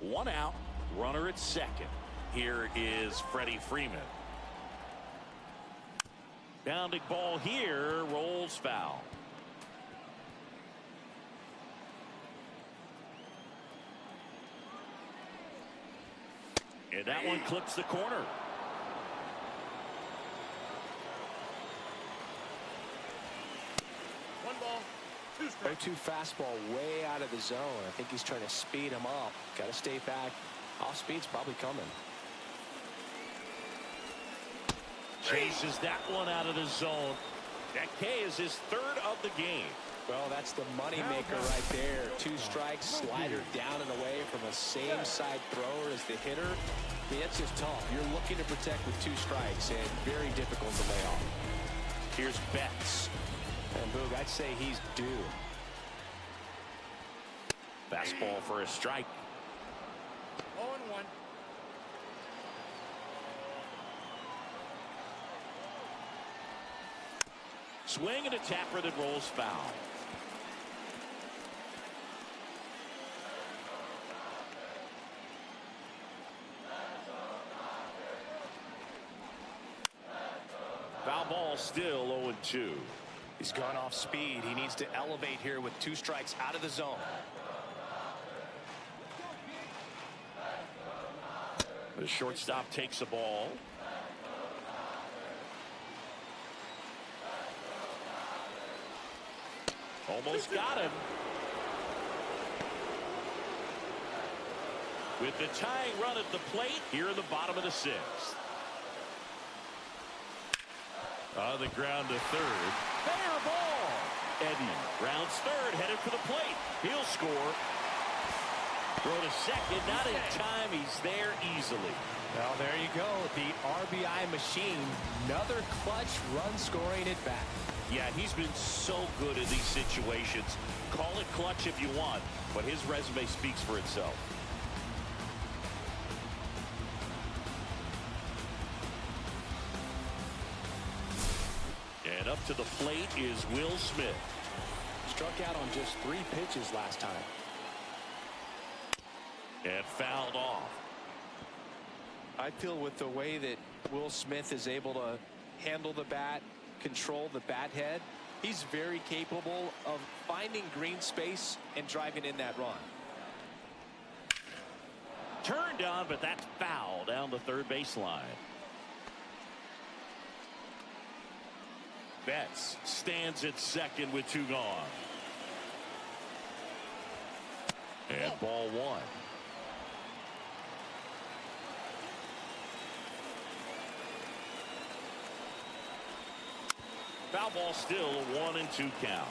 One out, runner at second. Here is Freddie Freeman. Bounding ball here, rolls foul. And that one clips the corner. One ball, 2 strikes. 0-2 fastball way out of the zone. I think he's trying to speed him up. Got to stay back. Off speed's probably coming. Chases that one out of the zone. That K is his 3rd of the game. Well, that's the money maker right there. 2 strikes, slider down and away from a same side thrower as the hitter. I mean, that's just tough. You're looking to protect with 2 strikes and very difficult to lay off. Here's Betts. And Boog, I'd say he's due. Fastball for a strike. 0-1. Swing and a tapper that rolls foul. Foul ball, still 0-2. He's gone off speed. He needs to elevate here with 2 strikes out of the zone. The shortstop takes the ball. Almost got him. With the tying run at the plate here in the bottom of the 6th. On the ground to 3rd. Fair ball. Edman rounds 3rd, headed for the plate. He'll score. Throw to second, not in time. He's there easily. Well, there you go. The RBI machine. Another clutch run scoring at bat. Yeah, he's been so good in these situations. Call it clutch if you want, but his resume speaks for itself. And up to the plate is Will Smith. Struck out on just 3 pitches last time. And fouled off. I feel with the way that Will Smith is able to handle the bat, control the bat head, he's very capable of finding green space and driving in that run. Turned on, but that's foul down the third baseline. Betts stands at second with 2 gone. And ball 1. Foul ball still, a 1-2 count.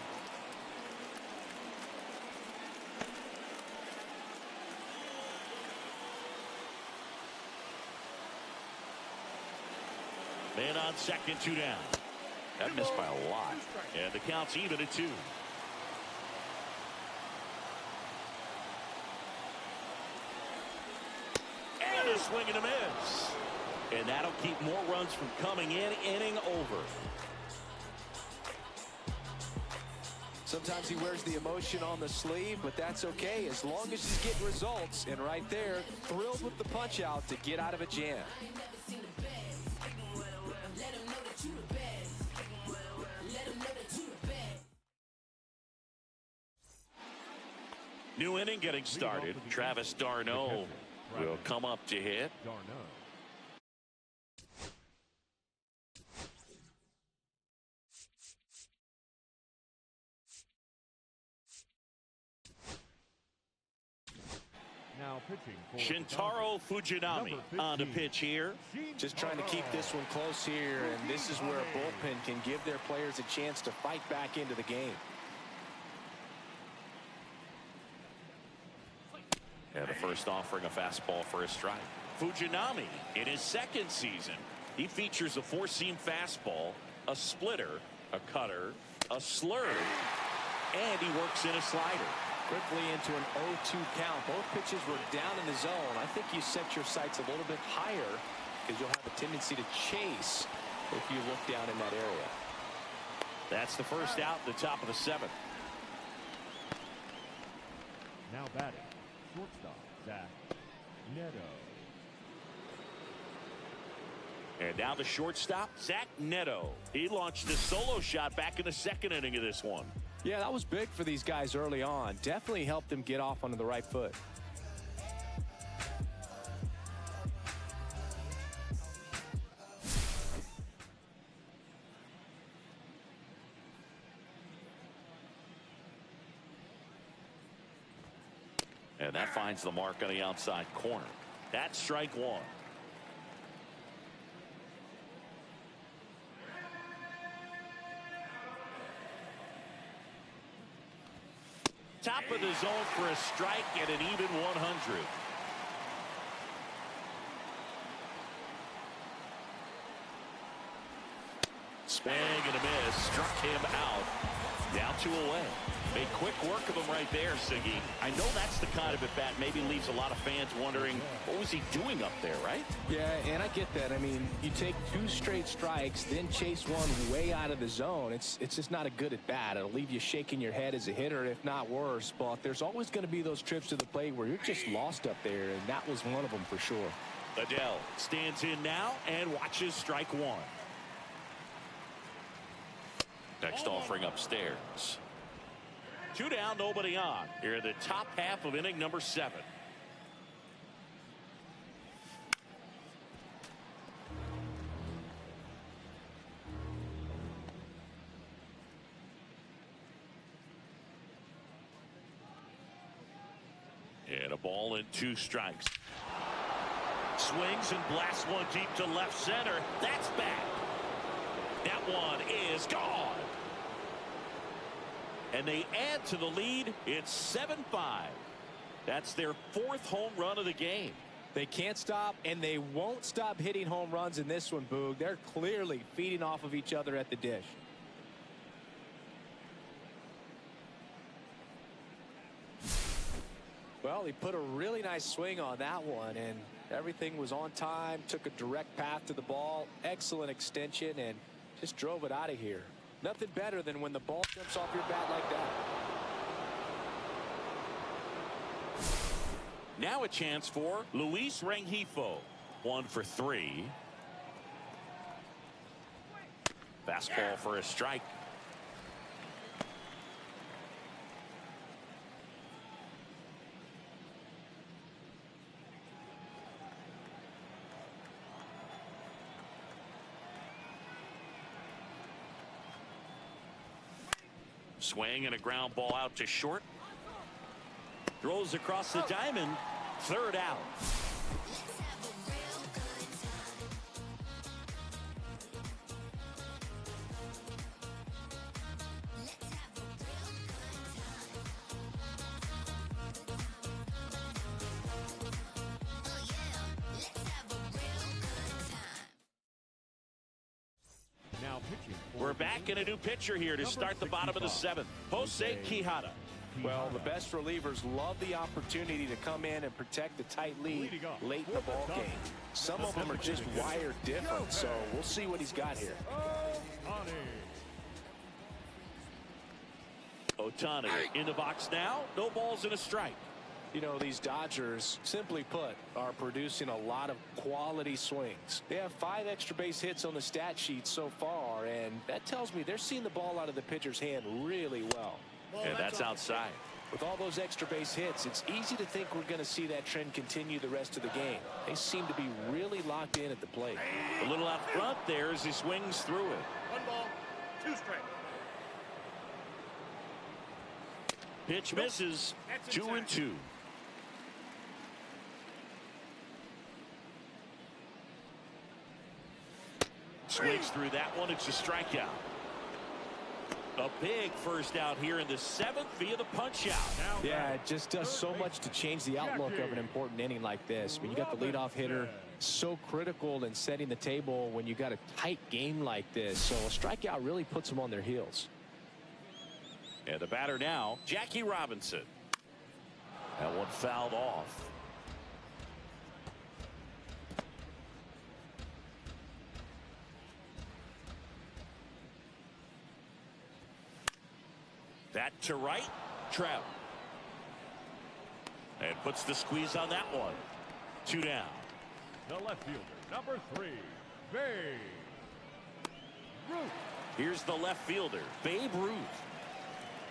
Man on second, 2 down. That missed by a lot. And the count's even at 2. And a swing and a miss. And that'll keep more runs from coming in. Inning over. Sometimes he wears the emotion on the sleeve, but that's okay as long as he's getting results. And right there, thrilled with the punch out to get out of a jam. New inning getting started. Travis d'Arnaud will come up to hit. Now pitching for Shintaro Fujinami on the pitch here. Just trying to keep this one close here, and this is where a bullpen can give their players a chance to fight back into the game. And the first offering a fastball for a strike. Fujinami in his 2nd season. He features a 4-seam fastball, a splitter, a cutter, a slurve, and he works in a slider. Quickly into an 0-2 count. Both pitches were down in the zone. I think you set your sights a little bit higher because you'll have a tendency to chase if you look down in that area. That's the first out in the top of the 7th. now batting, shortstop Zach Neto. And now the shortstop, Zach Neto. He launched a solo shot back in the 2nd inning of this one. Yeah, that was big for these guys early on. Definitely helped them get off onto the right foot. And that finds the mark on the outside corner. That's strike one. Top of the zone for a strike at an even 100. Swing and a miss. Struck him out. Down 2 away. Made quick work of him right there, Siggy. I know that's the kind of at-bat maybe leaves a lot of fans wondering, what was he doing up there, right? Yeah, and I get that. I mean, you take 2 straight strikes, then chase one way out of the zone. It's just not a good at-bat. It'll leave you shaking your head as a hitter, if not worse. But there's always going to be those trips to the plate where you're just lost up there, and that was one of them for sure. Adele stands in now and watches strike one. Next offering upstairs. 2 down, nobody on. Here in the top half of inning number 7. And a ball and 2 strikes. Swings and blasts one deep to left center. That's back. That one is gone. And they add to the lead. It's 7-5. That's their 4th home run of the game. They can't stop, and they won't stop hitting home runs in this one, Boog. They're clearly feeding off of each other at the dish. Well, he put a really nice swing on that one, and everything was on time, took a direct path to the ball, excellent extension, and just drove it out of here. Nothing better than when the ball jumps off your bat like that. Now a chance for Luis Rengifo. 1 for 3. Fastball for a strike. Swing and a ground ball out to short. Throws across the diamond. Third out. Now pitching. We're back in a new pitcher here to start the bottom of the 7th. Jose Quijada. Well, the best relievers love the opportunity to come in and protect the tight lead late in the ball game. Some of them are just wired different, so we'll see what he's got here. Ohtani in the box now. No balls and a strike. You know, these Dodgers, simply put, are producing a lot of quality swings. They have 5 extra base hits on the stat sheet so far, and that tells me they're seeing the ball out of the pitcher's hand really well. And that's outside. With all those extra base hits, it's easy to think we're going to see that trend continue the rest of the game. They seem to be really locked in at the plate. A little out front there as he swings through it. 1 ball, 2 strikes. Pitch misses. 2-2. Swings through that one. It's a strikeout. A big first out here in the 7th via the punch out. Yeah, it just does so much to change the outlook of an important inning like this. I mean, you got the leadoff hitter, so critical in setting the table when you got a tight game like this. So a strikeout really puts them on their heels. And the batter now, Jackie Robinson. That one fouled off. That to right, Trout. And puts the squeeze on that one. 2 down. The left fielder, number 3, Babe Ruth. Here's the left fielder, Babe Ruth.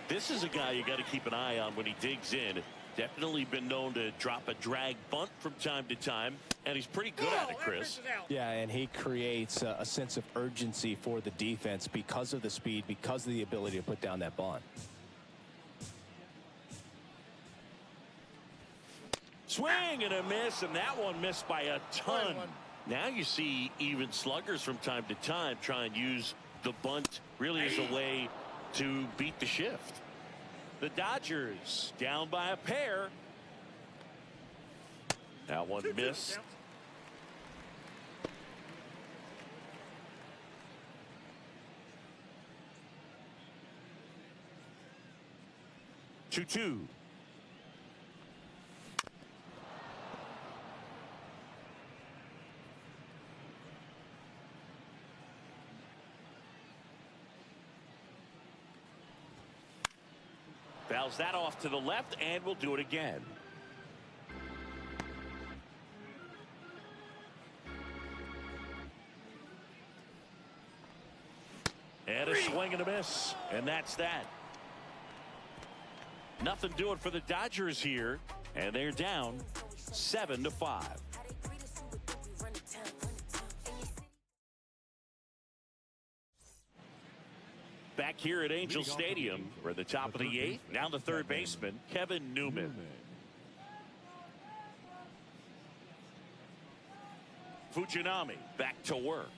This is a guy you got to keep an eye on when he digs in. Definitely been known to drop a drag bunt from time to time, and he's pretty good at it, Chris. Yeah, and he creates a sense of urgency for the defense because of the speed, because of the ability to put down that bunt. Swing and a miss, and that one missed by a ton. Now you see even sluggers from time to time try and use the bunt really as a way to beat the shift. The Dodgers down by a pair. That one missed. Two. Fouls that off to the left, and we'll do it again. And a swing and a miss, and that's that. Nothing doing for the Dodgers here, and they're down 7-5. Back here at Angel Stadium, we're at the top of the 8th. Now the third baseman, Kevin Newman. Fujinami back to work.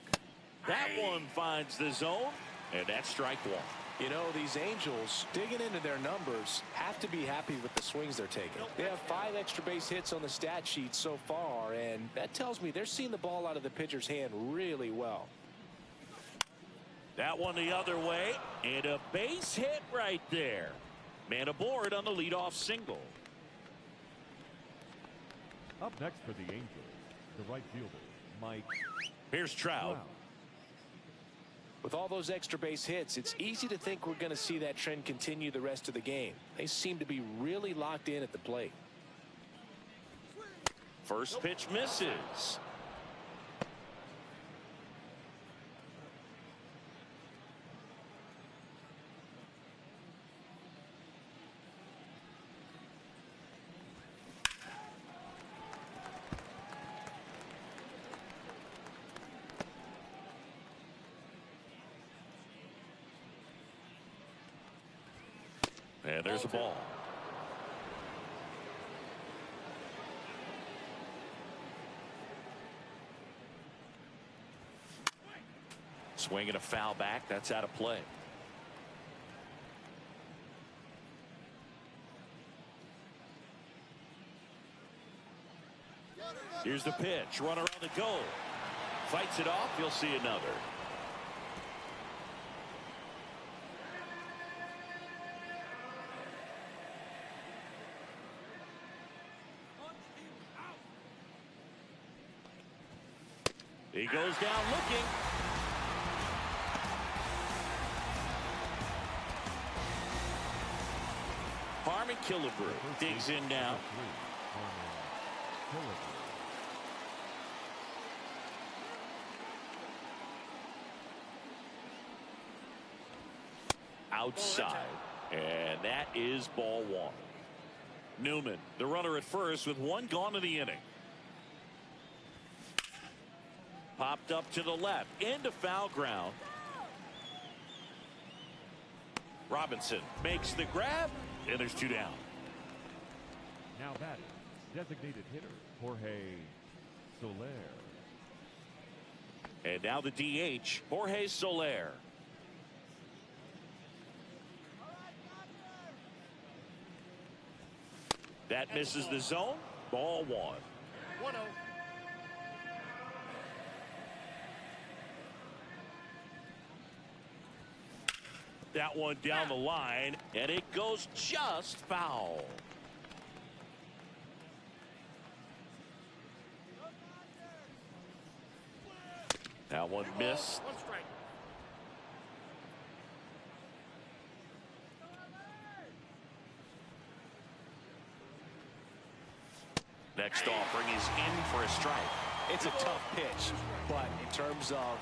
That one finds the zone, and that's strike 1. You know, these Angels, digging into their numbers, have to be happy with the swings they're taking. They have 5 extra base hits on the stat sheet so far, and that tells me they're seeing the ball out of the pitcher's hand really well. That one the other way, and a base hit right there. Man aboard on the leadoff single. Up next for the Angels, the right fielder, Mike. Here's Trout. With all those extra base hits, it's easy to think we're going to see that trend continue the rest of the game. They seem to be really locked in at the plate. First pitch misses. And there's a ball. Swinging a foul back. That's out of play. Here's the pitch. Runner on the goal. Fights it off. You'll see another. He goes down looking. Harmon Killebrew digs in now. Outside. And that is ball one. Newman, the runner at first with one gone in the inning. Popped up to the left into foul ground. Robinson makes the grab, and there's two down. Now batting, designated hitter Jorge Soler. And now the DH, Jorge Soler. That misses the zone. Ball one. 1-0. That one down the line, and it goes just foul. That one missed. 1 strike. Next offering is in for a strike. It's a tough pitch, but in terms of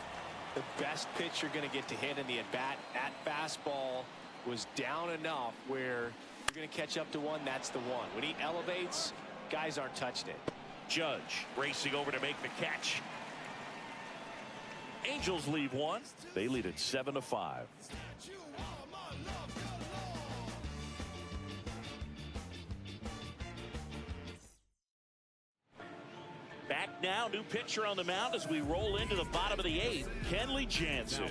the best pitch you're going to get to hit in the at-bat, that fastball was down enough where you're going to catch up to one. That's the one. When he elevates, guys aren't touching it. Judge racing over to make the catch. Angels leave one. They lead at 7-5. Back now, new pitcher on the mound as we roll into the bottom of the 8th, Kenley Jansen.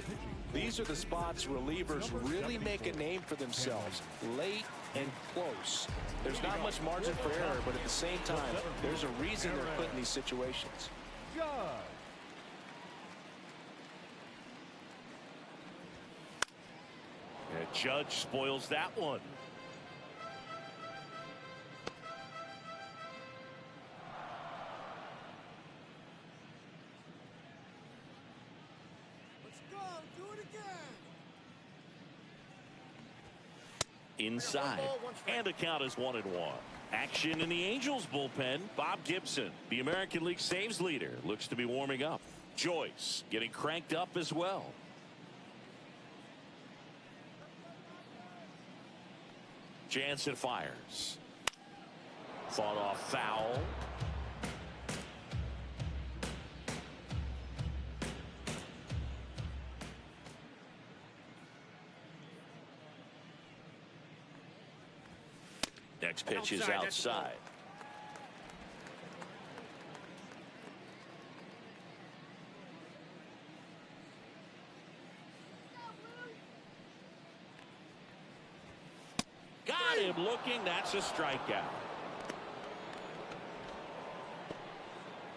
These are the spots relievers really make a name for themselves, late and close. There's not much margin for error, but at the same time, there's a reason they're put in these situations. And Judge spoils that one. Inside, and the count is 1-1. Action in the Angels bullpen. Bob Gibson, the American League saves leader, looks to be warming up. Joyce getting cranked up as well. Jansen fires. Fought off foul. Next pitch is outside. Got him looking. That's a strikeout.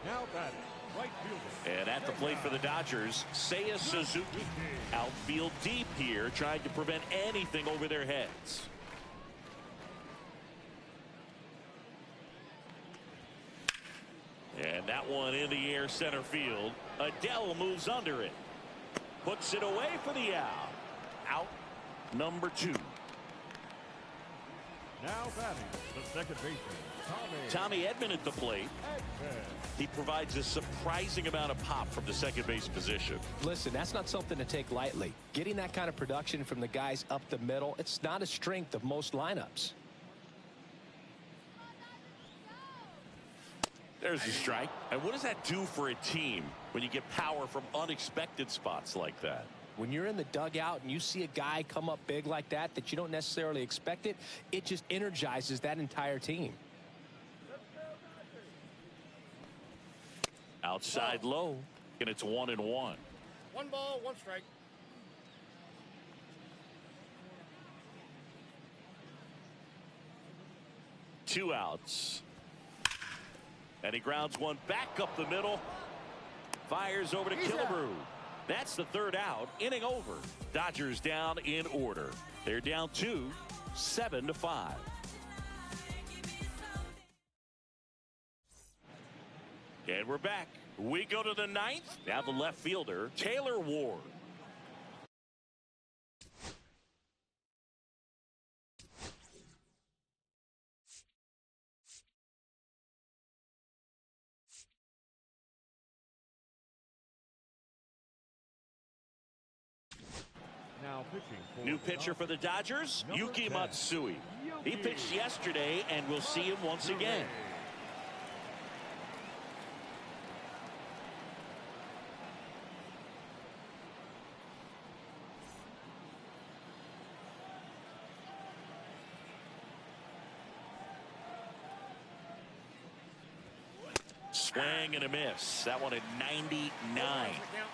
Now batting, right fielder. And at the plate for the Dodgers, Seiya Suzuki. Outfield deep here, trying to prevent anything over their heads. And that one in the air center field. Adele moves under it. Puts it away for the out. Out number 2. Now batting, the second baseman, Tommy Edman at the plate. He provides a surprising amount of pop from the second base position. Listen, that's not something to take lightly. Getting that kind of production from the guys up the middle, it's not a strength of most lineups. There's a strike. And what does that do for a team when you get power from unexpected spots like that? When you're in the dugout and you see a guy come up big like that you don't necessarily expect it, it just energizes that entire team. Outside low, and it's 1-1. 1 ball, 1 strike. Two outs. And he grounds one back up the middle. Fires over to Killebrew. That's the 3rd out. Inning over. Dodgers down in order. They're down 2, 7-5. And we're back. We go to the 9th. Now the left fielder, Taylor Ward. now pitching for New pitcher for the Dodgers, Yuki Matsui. He pitched yesterday, and we'll see him once again. Swing and a miss. That one at 99.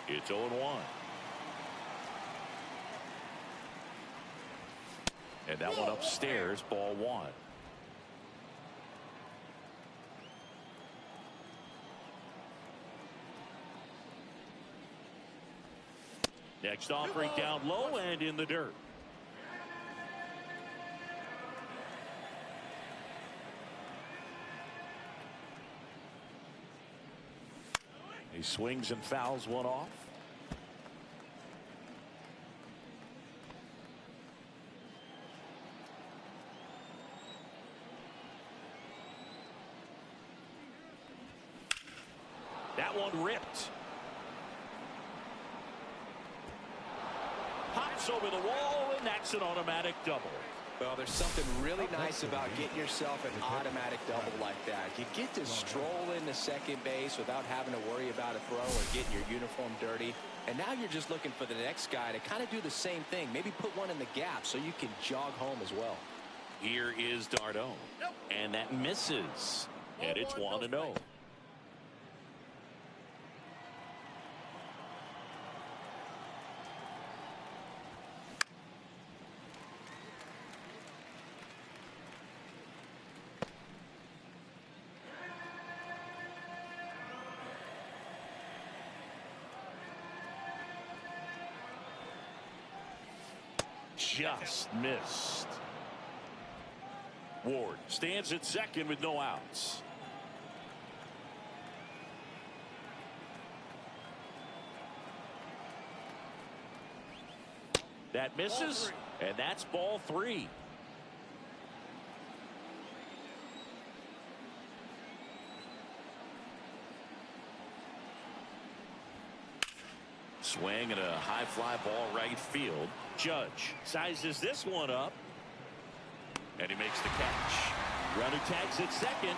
It's 0-1. And that one upstairs, ball 1. Next offering down low and in the dirt. He swings and fouls one off. That one ripped. Pops over the wall, and that's an automatic double. Well, there's something really nice about getting yourself an automatic double like that. You get to stroll into second base without having to worry about a throw or getting your uniform dirty. And now you're just looking for the next guy to kind of do the same thing. Maybe put one in the gap so you can jog home as well. Here is Dardo. And that misses. And it's 1-0. Just missed. Ward stands at second with no outs. That misses, and that's ball 3. Swing and a high fly ball right field. Judge sizes this one up, and he makes the catch. Runner tags at second.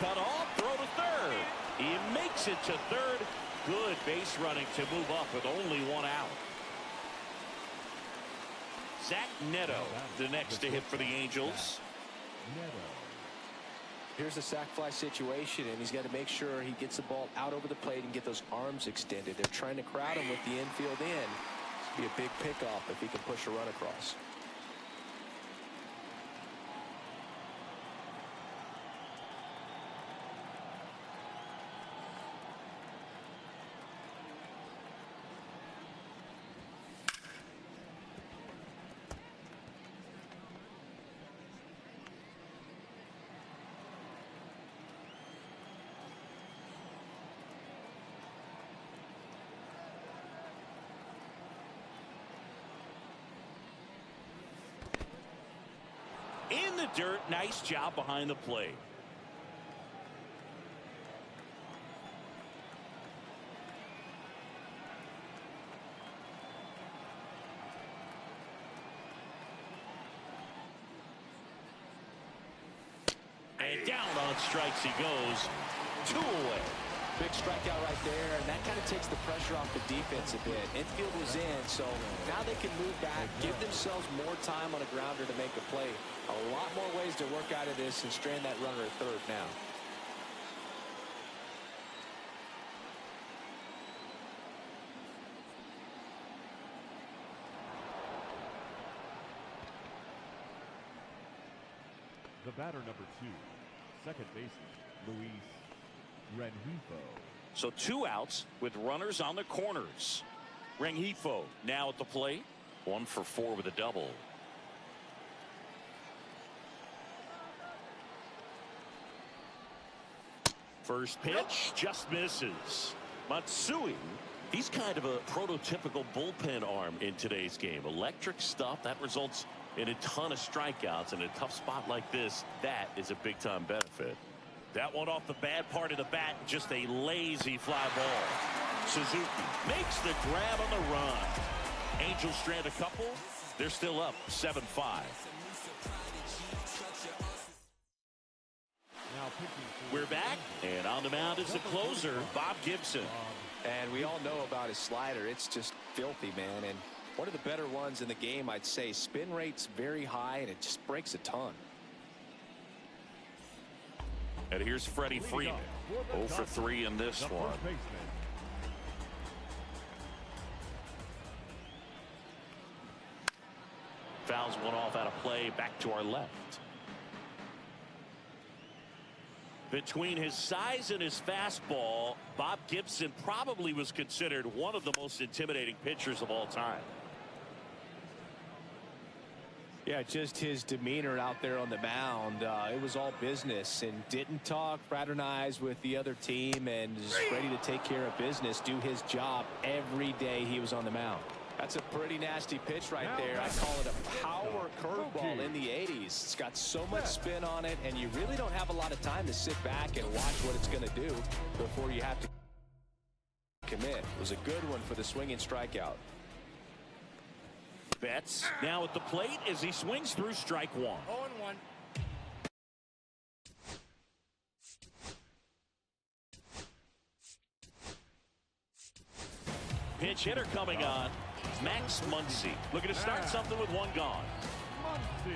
Cut off, throw to third. He makes it to third. Good base running to move up with only 1 out. Zach Neto, the next to hit for the Angels. Here's a sac fly situation, and he's got to make sure he gets the ball out over the plate and get those arms extended. They're trying to crowd him with the infield in. Be a big pickoff if he can push a run across. the dirt. Nice job behind the plate. And down on strikes he goes. 2 away. Big strikeout right there, and that kind of takes the pressure off the defense a bit. Infield was in, so now they can move back, give themselves more time on a grounder to make a play. A lot more ways to work out of this and strand that runner at third now. The batter number 2, second baseman, Luis Rengifo. So 2 outs with runners on the corners. Rengifo now at the plate. 1 for 4 with a double. First pitch just misses. Matsui, he's kind of a prototypical bullpen arm in today's game. Electric stuff that results in a ton of strikeouts. In a tough spot like this, that is a big time benefit. That one off the bad part of the bat, just a lazy fly ball. Suzuki makes the grab on the run. Angels strand a couple. They're still up 7-5. We're back, and on the mound is the closer, Bob Gibson. And we all know about his slider. It's just filthy, man. And one of the better ones in the game, I'd say. Spin rate's very high, and it just breaks a ton. And here's Freddie Freeman. 0 for 3 in this one. Fouls one off out of play, back to our left. Between his size and his fastball, Bob Gibson probably was considered one of the most intimidating pitchers of all time. Yeah, just his demeanor out there on the mound. It was all business, and didn't talk, fraternize with the other team, and is ready to take care of business, do his job every day he was on the mound. That's a pretty nasty pitch right there. I call it a power curveball in the 80s. It's got so much spin on it, and you really don't have a lot of time to sit back and watch what it's going to do before you have to commit. It was a good one for the swinging strikeout. Betts now at the plate as he swings through strike 1. 0-1. Pitch hitter coming on. Max Muncy looking to start something with 1 gone. Muncy.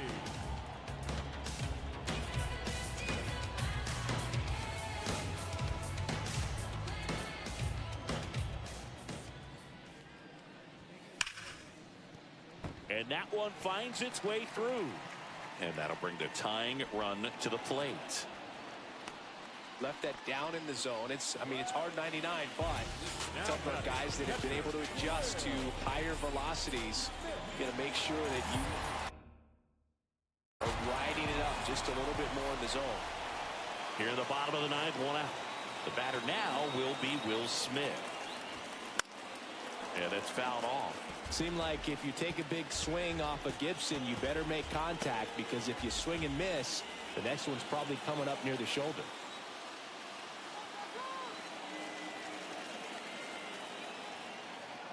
And that one finds its way through. And that'll bring the tying run to the plate. Left that down in the zone. It's hard 99, but talking about guys that have been able to adjust to higher velocities. You got to make sure that you are riding it up just a little bit more in the zone. Here in the bottom of the 9th, 1 out. The batter now will be Will Smith. And it's fouled off. Seemed like if you take a big swing off of Gibson, you better make contact, because if you swing and miss, the next one's probably coming up near the shoulder.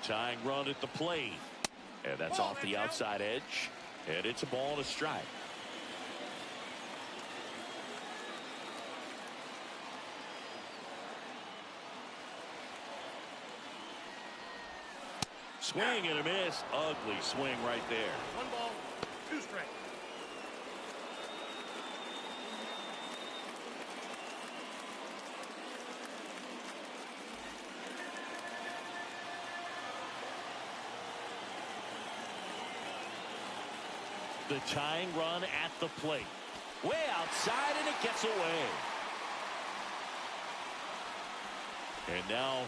Tying run at the plate. And that's off the outside edge. And it's a ball and a strike. Swing and a miss. Ugly swing right there. 1 ball, 2 strikes. The tying run at the plate. Way outside, and it gets away. And now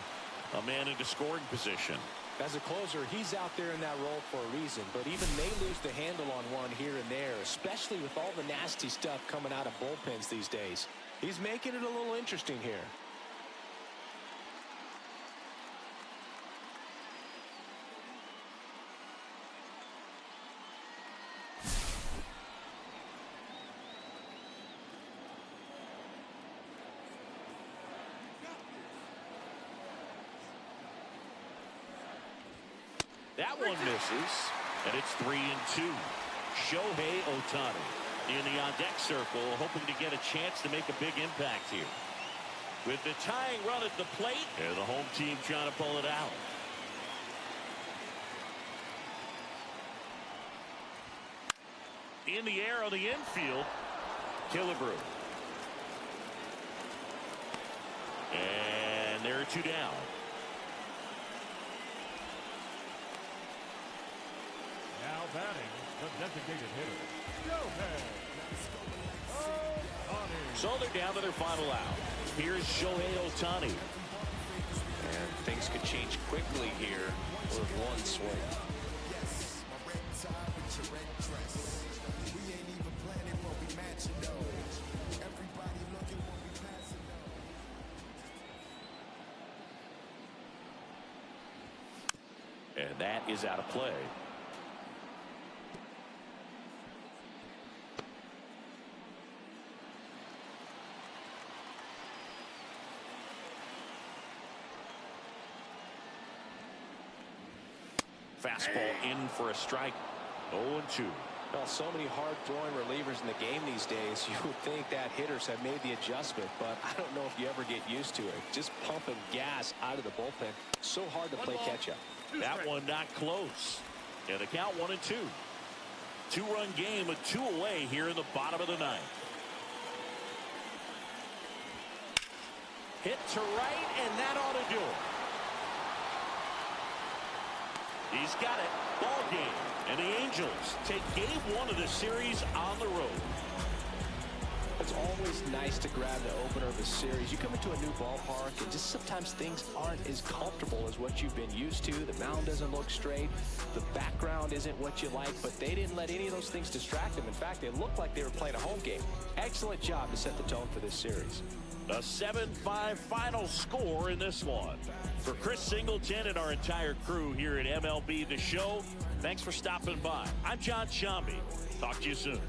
a man into scoring position. As a closer, he's out there in that role for a reason, but even they lose the handle on one here and there, especially with all the nasty stuff coming out of bullpens these days. He's making it a little interesting here. That one misses, and it's 3-2. Shohei Ohtani in the on-deck circle, hoping to get a chance to make a big impact here. With the tying run at the plate, and the home team trying to pull it out. In the air on the infield, Killebrew. And there are two down. Now batting, the designated hitter, Shohei Ohtani. So they're down to their final out. Here's Shohei Ohtani. And things could change quickly here with one swing. And that is out of play. Fastball in for a strike. 0-2. Well, so many hard-throwing relievers in the game these days, you would think that hitters have made the adjustment, but I don't know if you ever get used to it. Just pumping gas out of the bullpen. So hard to play catch-up. That one not close. And the count 1-2. Two-run game with two away here in the bottom of the ninth. Hit to right, and that ought to do it. He's got it. Ball game. And the Angels take game one of the series on the road. It's always nice to grab the opener of a series. You come into a new ballpark, and just sometimes things aren't as comfortable as what you've been used to. The mound doesn't look straight. The background isn't what you like, but they didn't let any of those things distract them. In fact, they looked like they were playing a home game. Excellent job to set the tone for this series. A 7-5 final score in this one. For Chris Singleton and our entire crew here at MLB The Show, thanks for stopping by. I'm John Shambi. Talk to you soon.